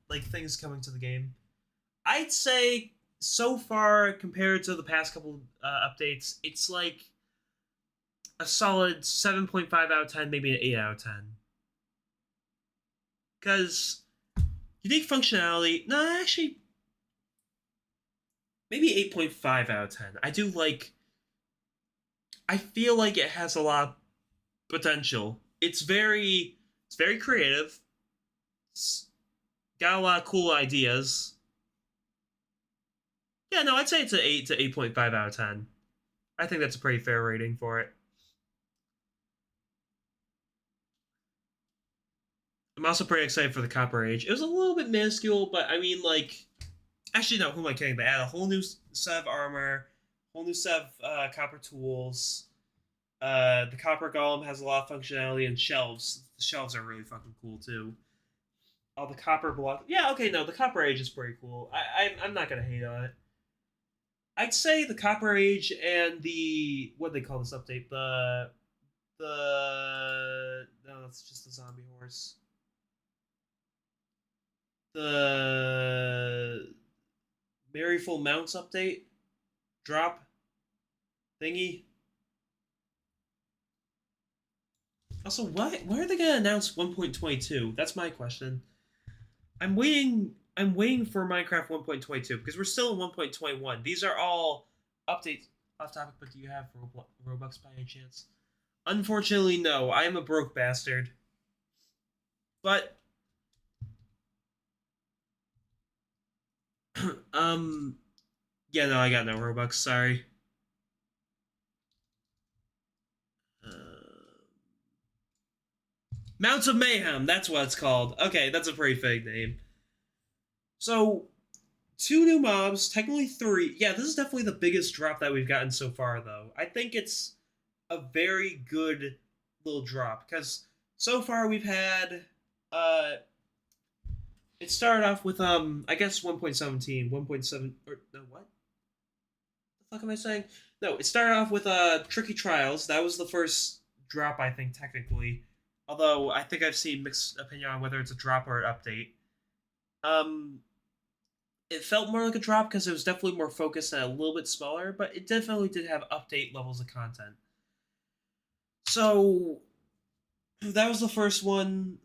like, things coming to the game. I'd say, so far, compared to the past couple updates, it's like a solid 7.5 out of 10, maybe an 8 out of 10. Because unique functionality, no, actually, maybe 8.5 out of 10. I feel like it has a lot of potential. It's very creative. It's got a lot of cool ideas. Yeah, no, I'd say it's an 8 to 8.5 out of 10. I think that's a pretty fair rating for it. I'm also pretty excited for the Copper Age. It was a little bit minuscule, but I mean, like... Actually, no, who am I kidding? They add a whole new set of armor, whole new set of copper tools. The Copper Golem has a lot of functionality, and shelves. The shelves are really fucking cool, too. All the copper block... Yeah, okay, no, the Copper Age is pretty cool. I'm not gonna hate on it. I'd say the Copper Age and the... What do they call this update? No, it's just the zombie horse. The Maryful Mounts update? Drop? Thingy? Also, when are they gonna announce 1.22? That's my question. I'm waiting for Minecraft 1.22 because we're still in 1.21. These are all updates off topic, but do you have Robux by any chance? Unfortunately, no. I am a broke bastard. But yeah, no, I got no Robux, sorry. Mounts of Mayhem, that's what it's called. Okay, that's a pretty fake name. So, 2 new mobs, technically 3. Yeah, this is definitely the biggest drop that we've gotten so far, though. I think it's a very good little drop, because so far we've had, it started off with, I guess 1.17, 1.7, or, no, what? The fuck am I saying? No, it started off with, Tricky Trials. That was the first drop, I think, technically. Although, I think I've seen mixed opinion on whether it's a drop or an update. It felt more like a drop because it was definitely more focused and a little bit smaller, but it definitely did have update levels of content. So, that was the first one.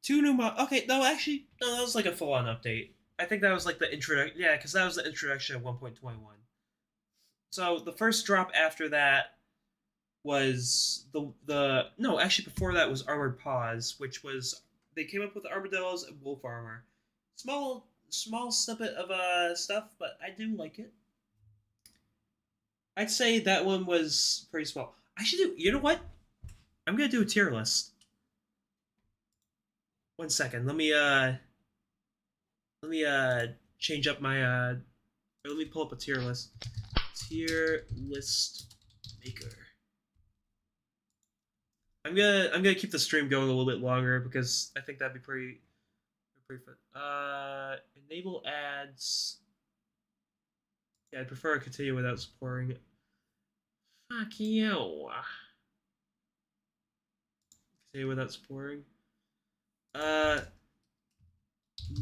2 new okay, no, actually, no, that was like a full-on update. I think that was like the introduction, yeah, because that was the introduction of 1.21. So, the first drop after that was no, actually before that was Armored Paws, which was, they came up with armadillos and wolf armor. Small snippet of stuff, but I do like it. I'd say that one was pretty small. I should do, you know what? I'm gonna do a tier list. 1 second, let me change up my or let me pull up a tier list. Tier list maker. I'm gonna keep the stream going a little bit longer because I think that'd be pretty fun. Enable ads. Yeah, I'd prefer to continue without supporting it. Fuck you. Continue without supporting.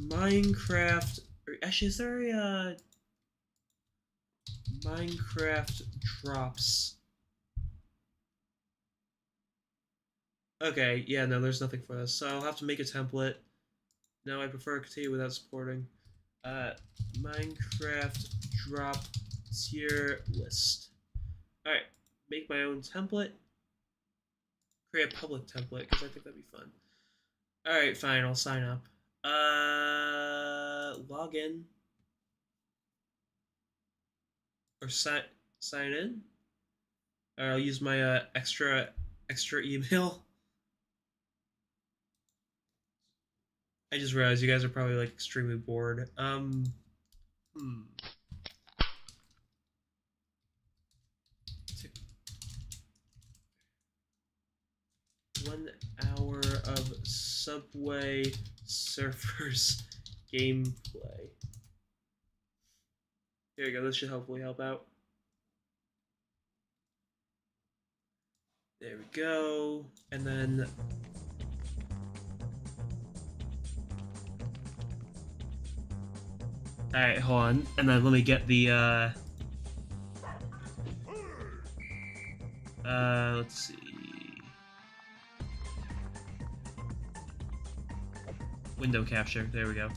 Minecraft. Actually, is there a Minecraft drops? Okay, yeah, no, there's nothing for this, so I'll have to make a template. No, I prefer to continue without supporting. Minecraft drop tier list. Alright, make my own template. Create a public template, because I think that'd be fun. Alright, fine, I'll sign up. Log in. Or sign in. Or I'll use my extra email. I just realized you guys are probably like extremely bored. 1 hour of Subway Surfers gameplay. Here you go, this should hopefully help out. There we go, and then alright, hold on, and then let me get the let's see. Window capture, there we go.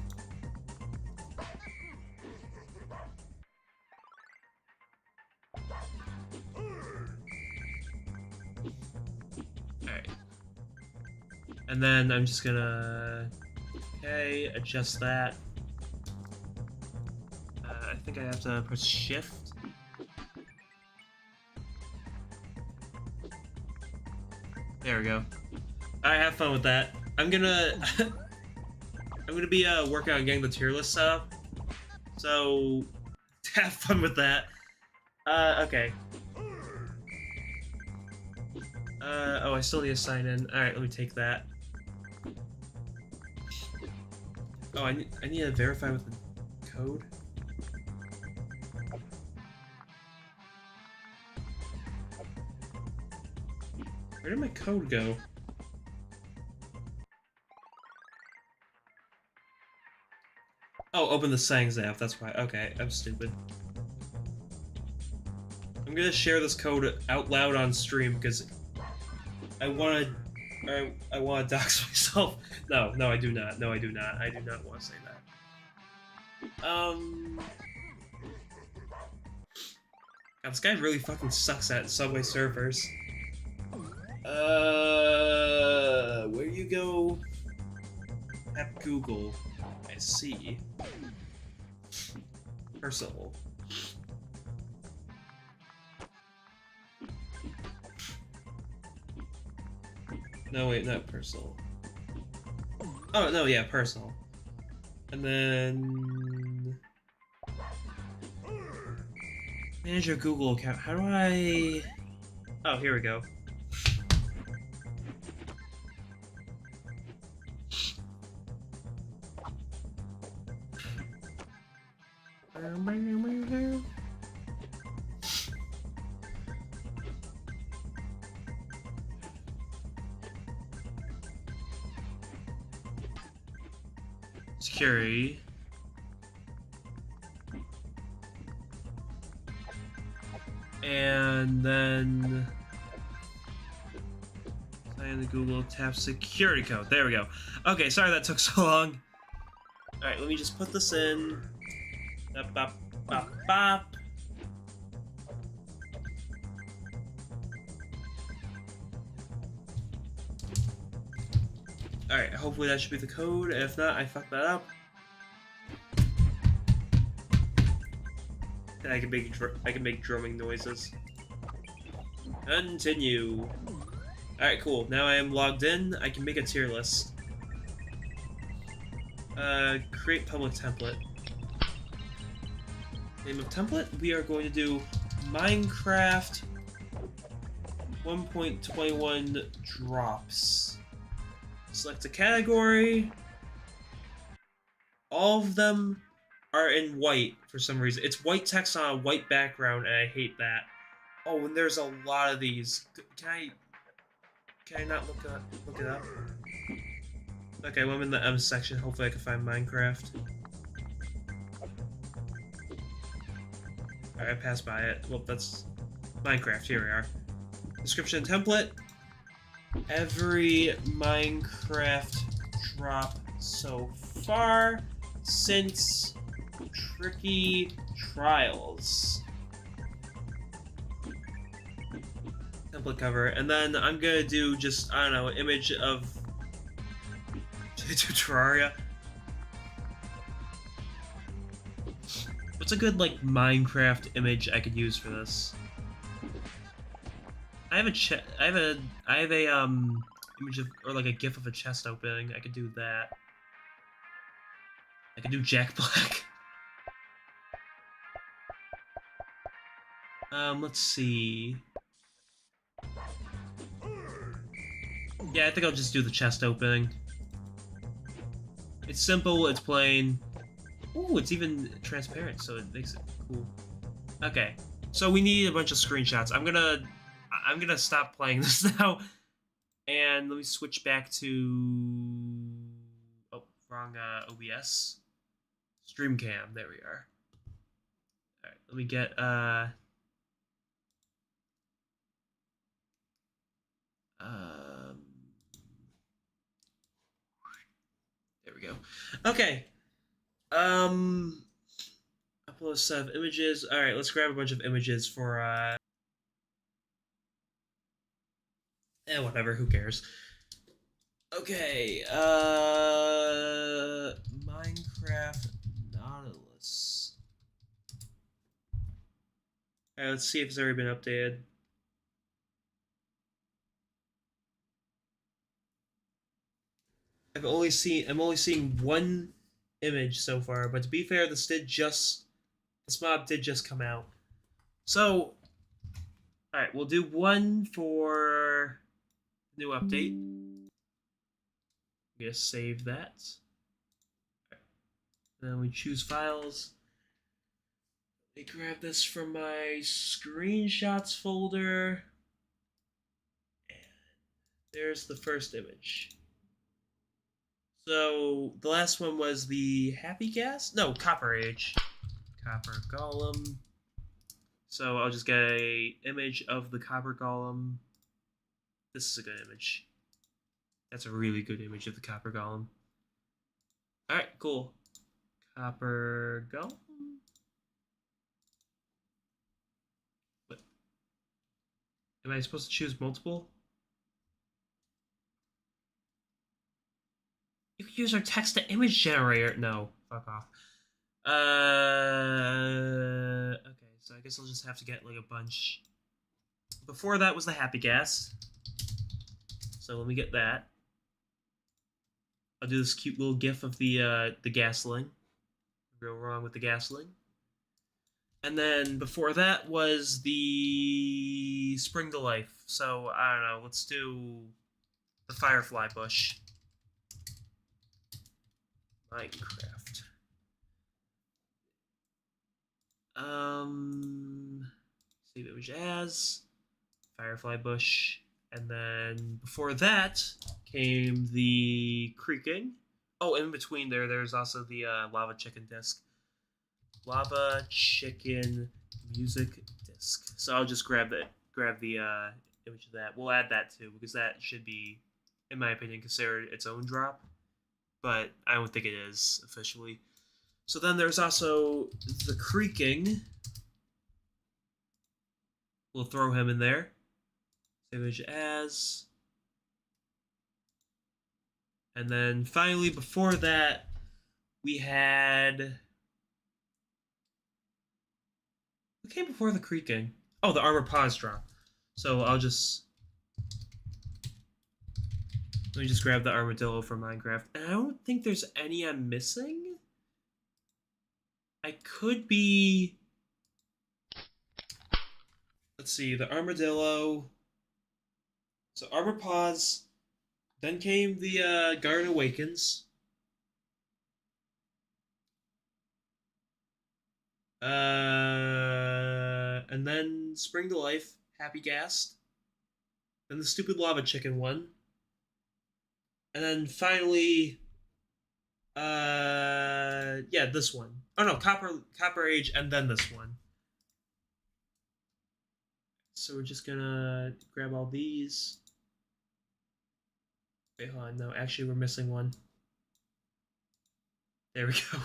Alright. And then I'm just gonna, okay, adjust that. I think I have to press shift. There we go. Alright, have fun with that. I'm gonna be working on getting the tier list set up. So have fun with that. Okay. Oh, I still need to sign in. Alright, let me take that. Oh, I need to verify with the code. Where did my code go? Oh, open the settings app, that's why. Okay, I'm stupid. I'm gonna share this code out loud on stream because I wanna dox myself. No, I do not. No, I do not. I do not want to say that. God, this guy really fucking sucks at Subway Surfers. Where you go? Tap Google. I see. Personal. No, wait, not personal. Oh, no, yeah, personal. And then... Manage your Google account. How do I... Oh, here we go. Security. And then sign the Google, tap security code. There we go. Okay, sorry that took so long. Alright, let me just put this in. Bop, bop, bop, bop. Alright, hopefully that should be the code. If not, I fucked that up. I can make drumming noises. Continue. Alright, cool. Now I am logged in. I can make a tier list. Create public template. Name of template? We are going to do Minecraft 1.21 drops. Select a category. All of them are in white for some reason. It's white text on a white background, and I hate that. Oh, and there's a lot of these. Can I not look it up? Okay, well, I'm in the M section. Hopefully I can find Minecraft. Alright, I passed by it. Well, that's Minecraft. Here we are. Description template. Every Minecraft drop so far since Tricky Trials. Template cover. And then I'm gonna do just, I don't know, an image of Terraria. What's a good, like, Minecraft image I could use for this? I have a image of, or like a GIF of a chest opening. I could do that. I could do Jack Black. Let's see. Yeah, I think I'll just do the chest opening. It's simple, it's plain. Ooh, it's even transparent, so it makes it cool. Okay, so we need a bunch of screenshots. I'm gonna stop playing this now, and let me switch back to wrong OBS. Streamcam. There we are. All right, let me get there we go. Okay. Upload a set of images. All right, let's grab a bunch of images for whatever, who cares? Okay, Minecraft Nautilus. Alright, let's see if it's already been updated. I'm only seeing one image so far, but to be fair, this mob did just come out. So, alright, we'll do one for new update. I'm gonna save that. Then we choose files. Let me grab this from my screenshots folder. And there's the first image. So the last one was the Happy Gas? No, Copper Age. Copper Golem. So I'll just get a image of the Copper Golem. This is a good image. That's a really good image of the Copper Golem. Alright, cool. Copper Golem? What? Am I supposed to choose multiple? You can use our text-to-image generator. No, fuck off. Okay, so I guess I'll just have to get like a bunch. Before that was the happy gas. So let me get that. I'll do this cute little gif of the gasling. Go wrong with the gasling. And then before that was the Spring to Life. So I don't know, let's do the Firefly bush. Minecraft. Save image as Firefly bush. And then before that came the creaking. Oh, in between there's also the lava chicken disc. Lava chicken music disc. So I'll just grab the image of that. We'll add that too because that should be, in my opinion, considered its own drop. But I don't think it is officially. So then there's also the creaking. We'll throw him in there. Image as. And then finally, before that, we had. What came before the creaking? Oh, the armor pause drop. So I'll just. Let me just grab the armadillo from Minecraft. And I don't think there's any I'm missing. I could be. Let's see, the armadillo. So armor pause, then came the Garden Awakens. And then Spring to Life, Happy Gas. Then the stupid lava chicken one. And then finally, yeah, this one. Oh no, Copper Age, and then this one. So we're just gonna grab all these. Wait, hold on. No, actually, we're missing one. There we go.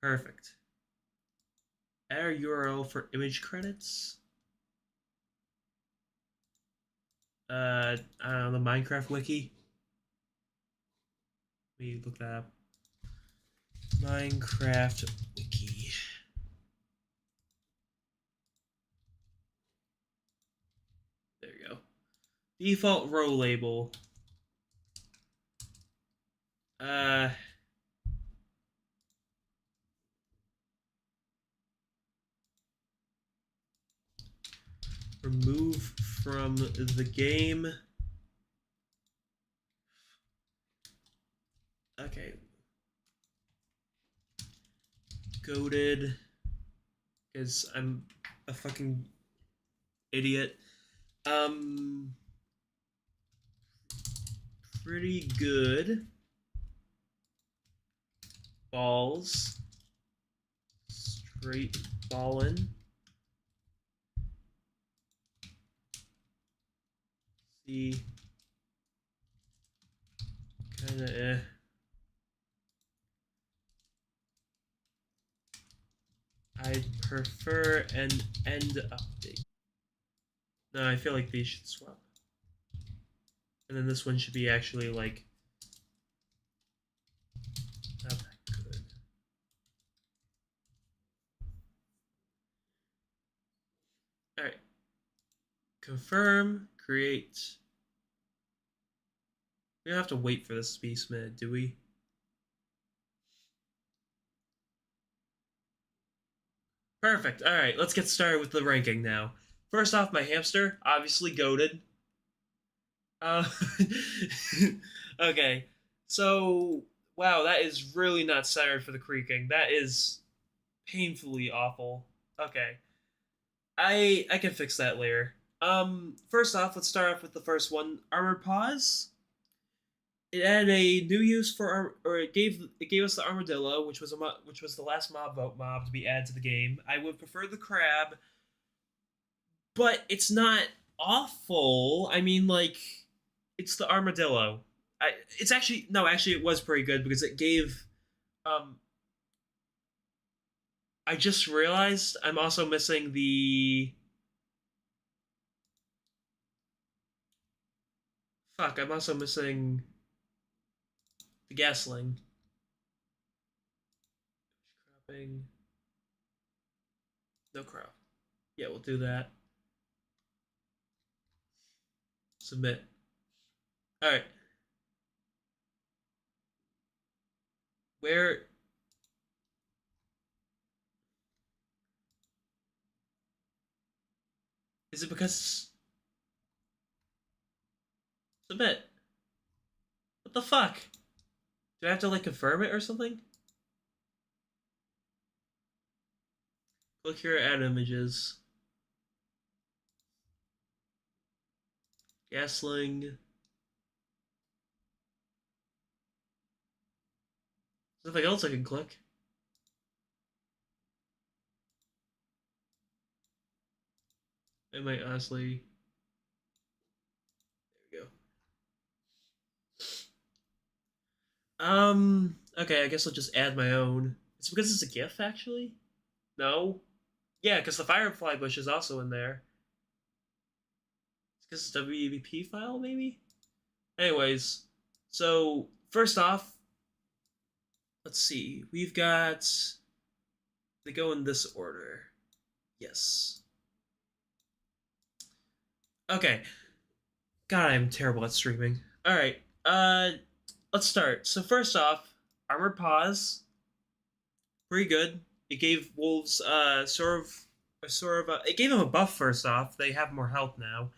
Perfect. Add our URL for image credits. I don't know, the Minecraft wiki. Let me look that up. Minecraft wiki. There you go. Default row label. Remove from the game. Okay. Goated. Because I'm a fucking idiot. Pretty good. Balls. Straight ballin'. See. Kinda eh. I'd prefer an end update. No, I feel like these should swap. And then this one should be actually like not that good. Alright. Confirm, create. We don't have to wait for this to be submitted, do we? Perfect. Alright, let's get started with the ranking now. First off, my hamster, obviously goated. Okay, so wow, that is really not centered for the creaking. That is painfully awful. Okay, I can fix that later. First off, let's start off with the first one, Armored Pause. It added a new use for it gave us the armadillo, which was the last mob vote mob to be added to the game. I would prefer the crab, but it's not awful. I mean, like, it's the armadillo. It's actually it was pretty good because it gave. I just realized I'm also missing the. Fuck! I'm also missing. The Gasling. Cropping. No crop. Yeah, we'll do that. Submit. Alright. Where... Is it because... Submit. What the fuck? Do I have to, like, confirm it or something? Click here, add images. Gasling. Something else I can click. I might honestly... There we go. Okay, I guess I'll just add my own. It's because it's a GIF, actually? No? Yeah, because the Firefly bush is also in there. It's because it's a WebP file, maybe? Anyways, so, first off, let's see. We've got... They go in this order. Yes. Okay. God, I'm terrible at streaming. Alright, let's start. So first off, Armored Paws. Pretty good. It gave wolves, it gave them a buff first off. They have more health now.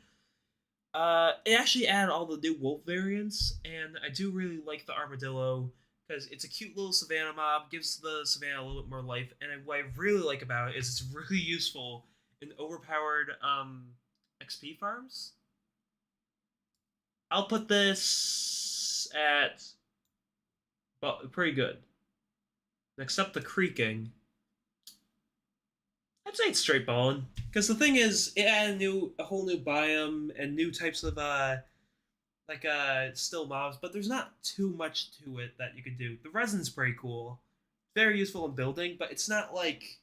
It actually added all the new wolf variants, and I do really like the armadillo, because it's a cute little savannah mob, gives the savannah a little bit more life, and what I really like about it is it's really useful in overpowered, XP farms. I'll put this at, well, pretty good. Next up, the creaking. I'd say it's straight balling, because the thing is, it added a whole new biome and new types of still mobs, but there's not too much to it that you could do. The resin's pretty cool, very useful in building, but it's not like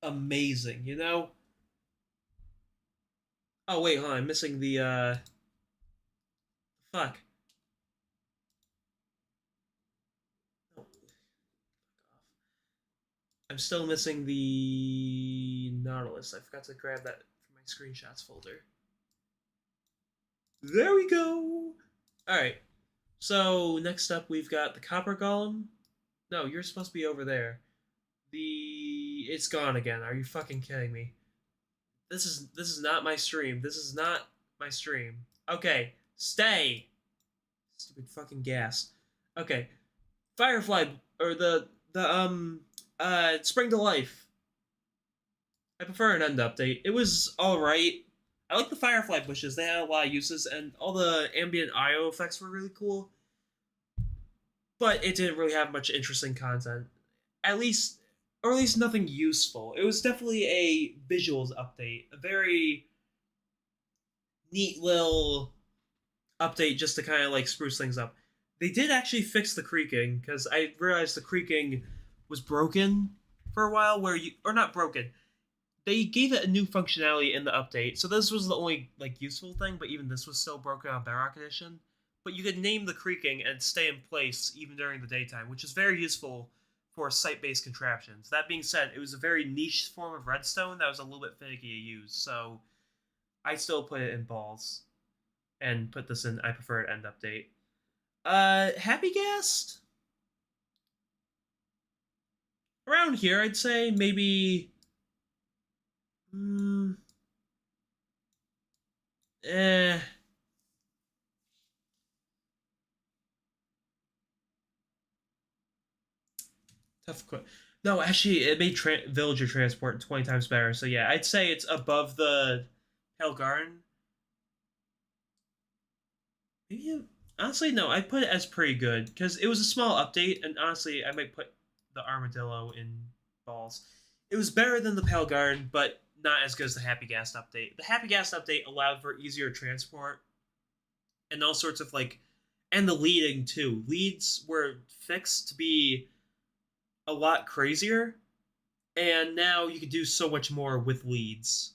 amazing, you know? Oh wait, hold on, I'm missing the fuck. I'm still missing the Nautilus. I forgot to grab that from my screenshots folder. There we go! Alright. So, next up we've got the Copper Golem. No, you're supposed to be over there. It's gone again. Are you fucking kidding me? This is not my stream. This is not my stream. Okay, stay! Stupid fucking gas. Okay. Firefly, or Spring to Life. I prefer an end update. It was alright. I like the Firefly bushes. They had a lot of uses, and all the ambient IO effects were really cool. But it didn't really have much interesting content. Or at least nothing useful. It was definitely a visuals update. A very neat little update just to kind of, like, spruce things up. They did actually fix the creaking, because I realized the creaking was broken for a while, or not broken. They gave it a new functionality in the update, so this was the only, like, useful thing, but even this was still broken on Bedrock Edition. But you could name the creaking and stay in place even during the daytime, which is very useful for site-based contraptions. That being said, it was a very niche form of redstone that was a little bit finicky to use, so I still put it in balls, and put this in I prefer it end update. Happy Ghast? Around here, I'd say maybe... Tough No, actually, it made villager transport 20 times better, so yeah, I'd say it's above the Pale Garden. Maybe, honestly, no, I put it as pretty good, because it was a small update, and honestly, I might put the Armadillo in balls. It was better than the Pale Garden, but not as good as the Happy Ghast update. The Happy Ghast update allowed for easier transport, and all sorts of, like, and the leading, too. Leads were fixed to be a lot crazier, and now you can do so much more with leads.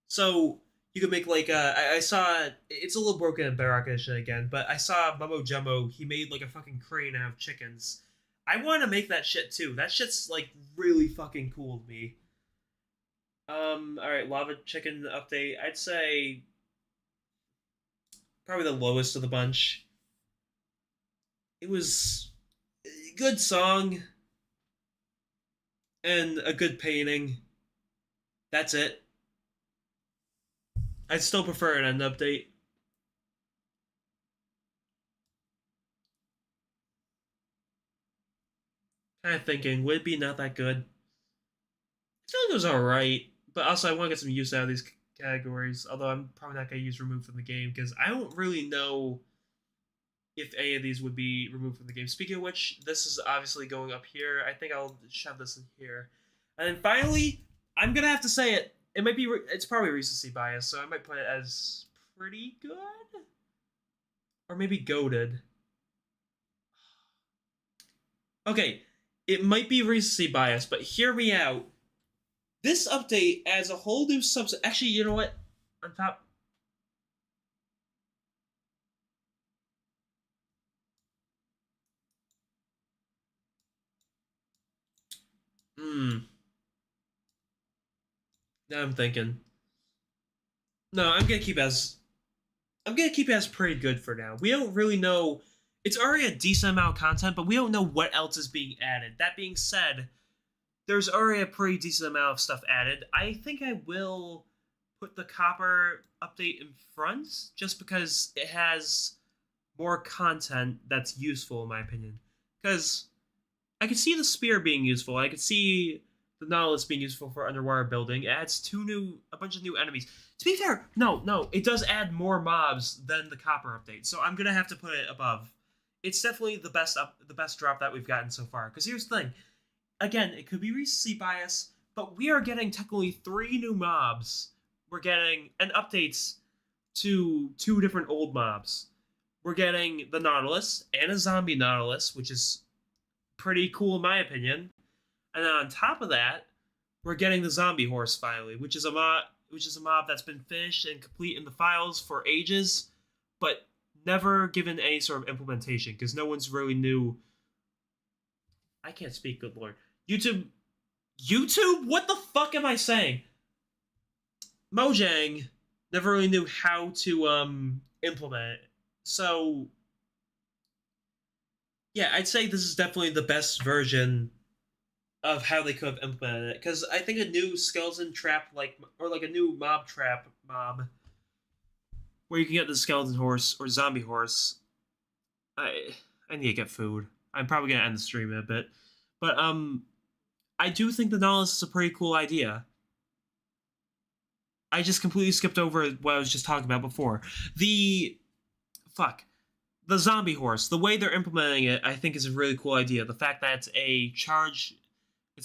So, you could make like I saw it's a little broken in Bedrock Edition again, but I saw Momo Jumbo. He made like a fucking crane out of chickens. I want to make that shit too. That shit's like really fucking cool to me. All right, Lava Chicken update. I'd say probably the lowest of the bunch. It was a good song and a good painting. That's it. I'd still prefer an end update. Kind of thinking, would it be not that good? I feel like it was alright, but also I want to get some use out of these categories, although I'm probably not going to use remove from the game, because I don't really know if any of these would be removed from the game. Speaking of which, this is obviously going up here. I think I'll shove this in here. And then finally, I'm going to have to say it. It might be, it's probably recency bias, so I might put it as pretty good? Or maybe goated. Okay, it might be recency bias, but hear me out. This update adds a whole new subset. Actually, you know what? On top. Now I'm thinking. No, I'm gonna keep it as pretty good for now. We don't really know. It's already a decent amount of content, but we don't know what else is being added. That being said, there's already a pretty decent amount of stuff added. I think I will put the Copper update in front, just because it has more content that's useful, in my opinion. Because I could see the Spear being useful. I could see the Nautilus being useful for underwater building. It adds a bunch of new enemies. To be fair, no, it does add more mobs than the Copper update, so I'm gonna have to put it above. It's definitely the best drop that we've gotten so far. Because here's the thing. Again, it could be recency bias, but we are getting technically 3 new mobs. We're getting updates to 2 different old mobs. We're getting the Nautilus and a zombie Nautilus, which is pretty cool in my opinion. And then on top of that, we're getting the zombie horse finally, which is a mob that's been finished and complete in the files for ages, but never given any sort of implementation because no one's really knew. I can't speak, good lord. YouTube? What the fuck am I saying? Mojang never really knew how to implement it. So yeah, I'd say this is definitely the best version of how they could have implemented it. Because I think a new skeleton trap, or a new mob trap where you can get the skeleton horse or zombie horse. I need to get food. I'm probably gonna end the stream in a bit, but I do think the Nautilus is a pretty cool idea. I just completely skipped over what I was just talking about before. The zombie horse. The way they're implementing it, I think, is a really cool idea. The fact that it's a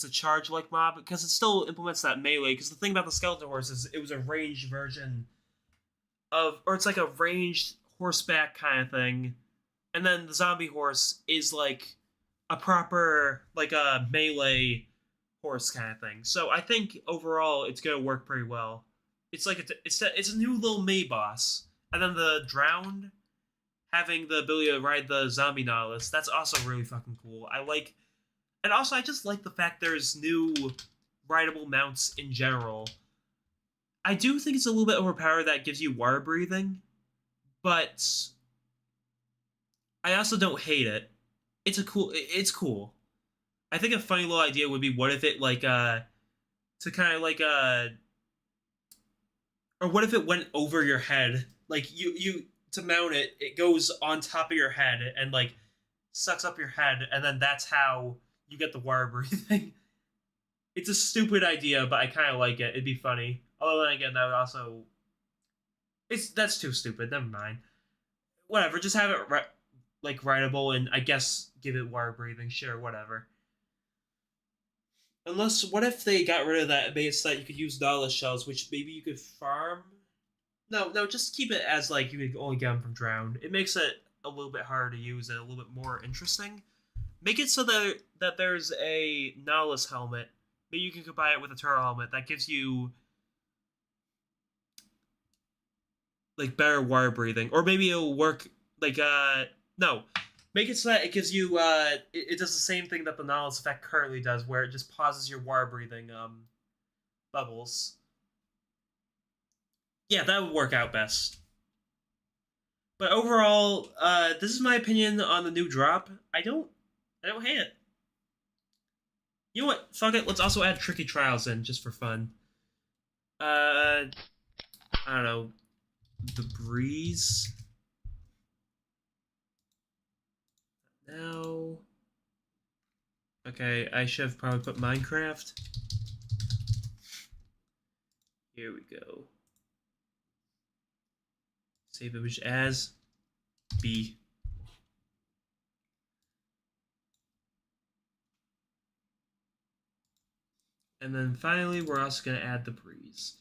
charge-like mob, because it still implements that melee. Because the thing about the skeleton horse is it was a ranged version or it's like a ranged horseback kind of thing. And then the zombie horse is like a proper, like a melee horse kind of thing. So I think overall it's gonna work pretty well. It's like it's a new little mini boss. And then the Drowned having the ability to ride the zombie Nautilus, that's also really fucking cool. And also I just like the fact there's new rideable mounts in general. I do think it's a little bit overpowered that gives you water breathing, but I also don't hate it. It's cool. I think a funny little idea would be what if it or what if it went over your head? Like you to mount it, it goes on top of your head and like sucks up your head, and then that's how you get the water breathing. It's a stupid idea, but I kind of like it. It'd be funny. Although then again, that would also that's too stupid. Never mind. Whatever. Just have it rideable, and I guess give it water breathing. Sure, whatever. Unless, what if they got rid of that and made it so that you could use Nautilus shells, which maybe you could farm? No, just keep it as, like, you could only get them from Drowned. It makes it a little bit harder to use and a little bit more interesting. Make it so that there's a Nautilus helmet. Maybe you can combine it with a turtle helmet that gives you like better water breathing, or maybe it'll work like no, make it so that it gives you it does the same thing that the Nautilus effect currently does, where it just pauses your water breathing bubbles. Yeah, that would work out best. But overall, this is my opinion on the new drop. I don't hate it. You know what? Fuck it. Let's also add Tricky Trials in, just for fun. I don't know. The Breeze. Now. Okay, I should have probably put Minecraft. Here we go. Save image as B. And then finally, we're also going to add the Breeze.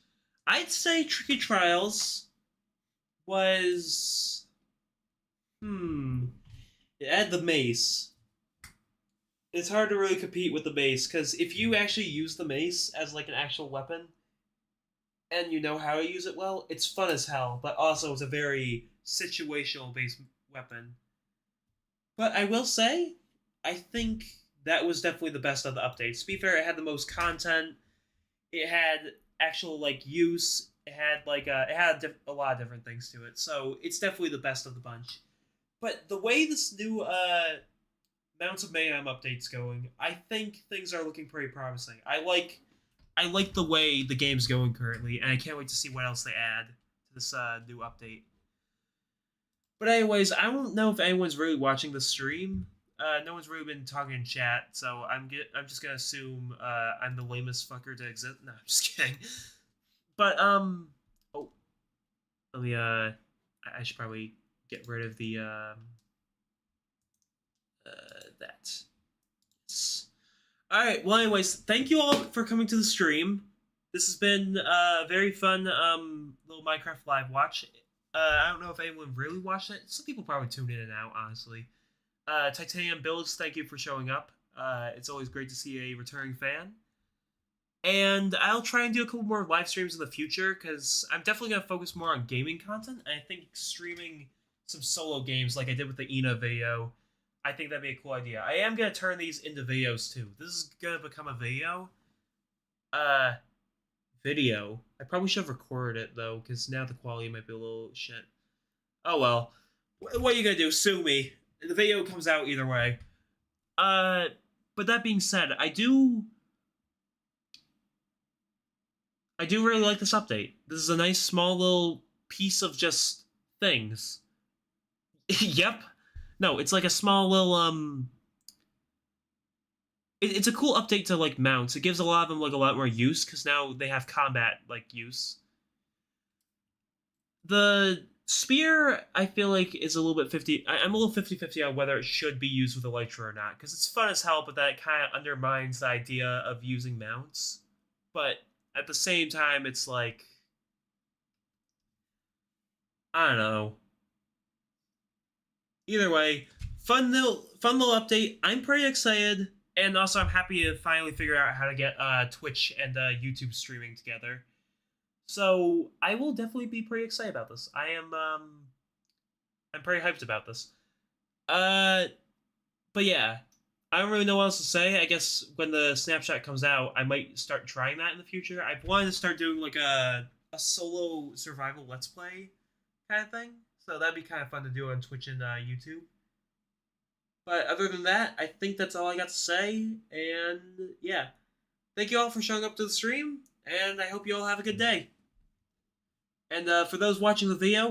I'd say Tricky Trials was... Add the Mace. It's hard to really compete with the Mace, because if you actually use the Mace as like an actual weapon, and you know how to use it well, it's fun as hell, but also it's a very situational based weapon. But I will say, I think that was definitely the best of the updates. To be fair, it had the most content, it had actual like use, it had like a lot of different things to it, so it's definitely the best of the bunch. But the way this new Mounts of Mayhem update's going, I think things are looking pretty promising. I like the way the game's going currently, and I can't wait to see what else they add to this new update. But anyways, I don't know if anyone's really watching the stream. No one's really been talking in chat, so I'm just gonna assume I'm the lamest fucker to exist. No, I'm just kidding. But oh, let me I should probably get rid of the that. Yes. Alright, well anyways, thank you all for coming to the stream. This has been a very fun little Minecraft live watch. I don't know if anyone really watched it. Some people probably tuned in and out, honestly. Titanium Builds, thank you for showing up. It's always great to see a returning fan. And I'll try and do a couple more live streams in the future, because I'm definitely going to focus more on gaming content. And I think streaming some solo games like I did with the Ina video, I think that'd be a cool idea. I am going to turn these into videos too. This is going to become a video. Video. I probably should have recorded it though, because now the quality might be a little shit. Oh well. What are you going to do? Sue me. The video comes out either way. But that being said, I do really like this update. This is a nice small little piece of just things. Yep. No, it's like a small little it's a cool update to like mounts. It gives a lot of them like a lot more use, because now they have combat like use. The spear, I feel like, is a little bit 50. I'm a little 50-50 on whether it should be used with Elytra or not, because it's fun as hell, but that kind of undermines the idea of using mounts. But at the same time, it's like, I don't know. Either way, fun little update. I'm pretty excited, and also I'm happy to finally figure out how to get Twitch and YouTube streaming together. So I will definitely be pretty excited about this. I'm pretty hyped about this. But yeah, I don't really know what else to say. I guess when the snapshot comes out, I might start trying that in the future. I've wanted to start doing like a solo survival let's play kind of thing. So that'd be kind of fun to do on Twitch and YouTube. But other than that, I think that's all I got to say. And yeah, thank you all for showing up to the stream, and I hope you all have a good day. And for those watching the video,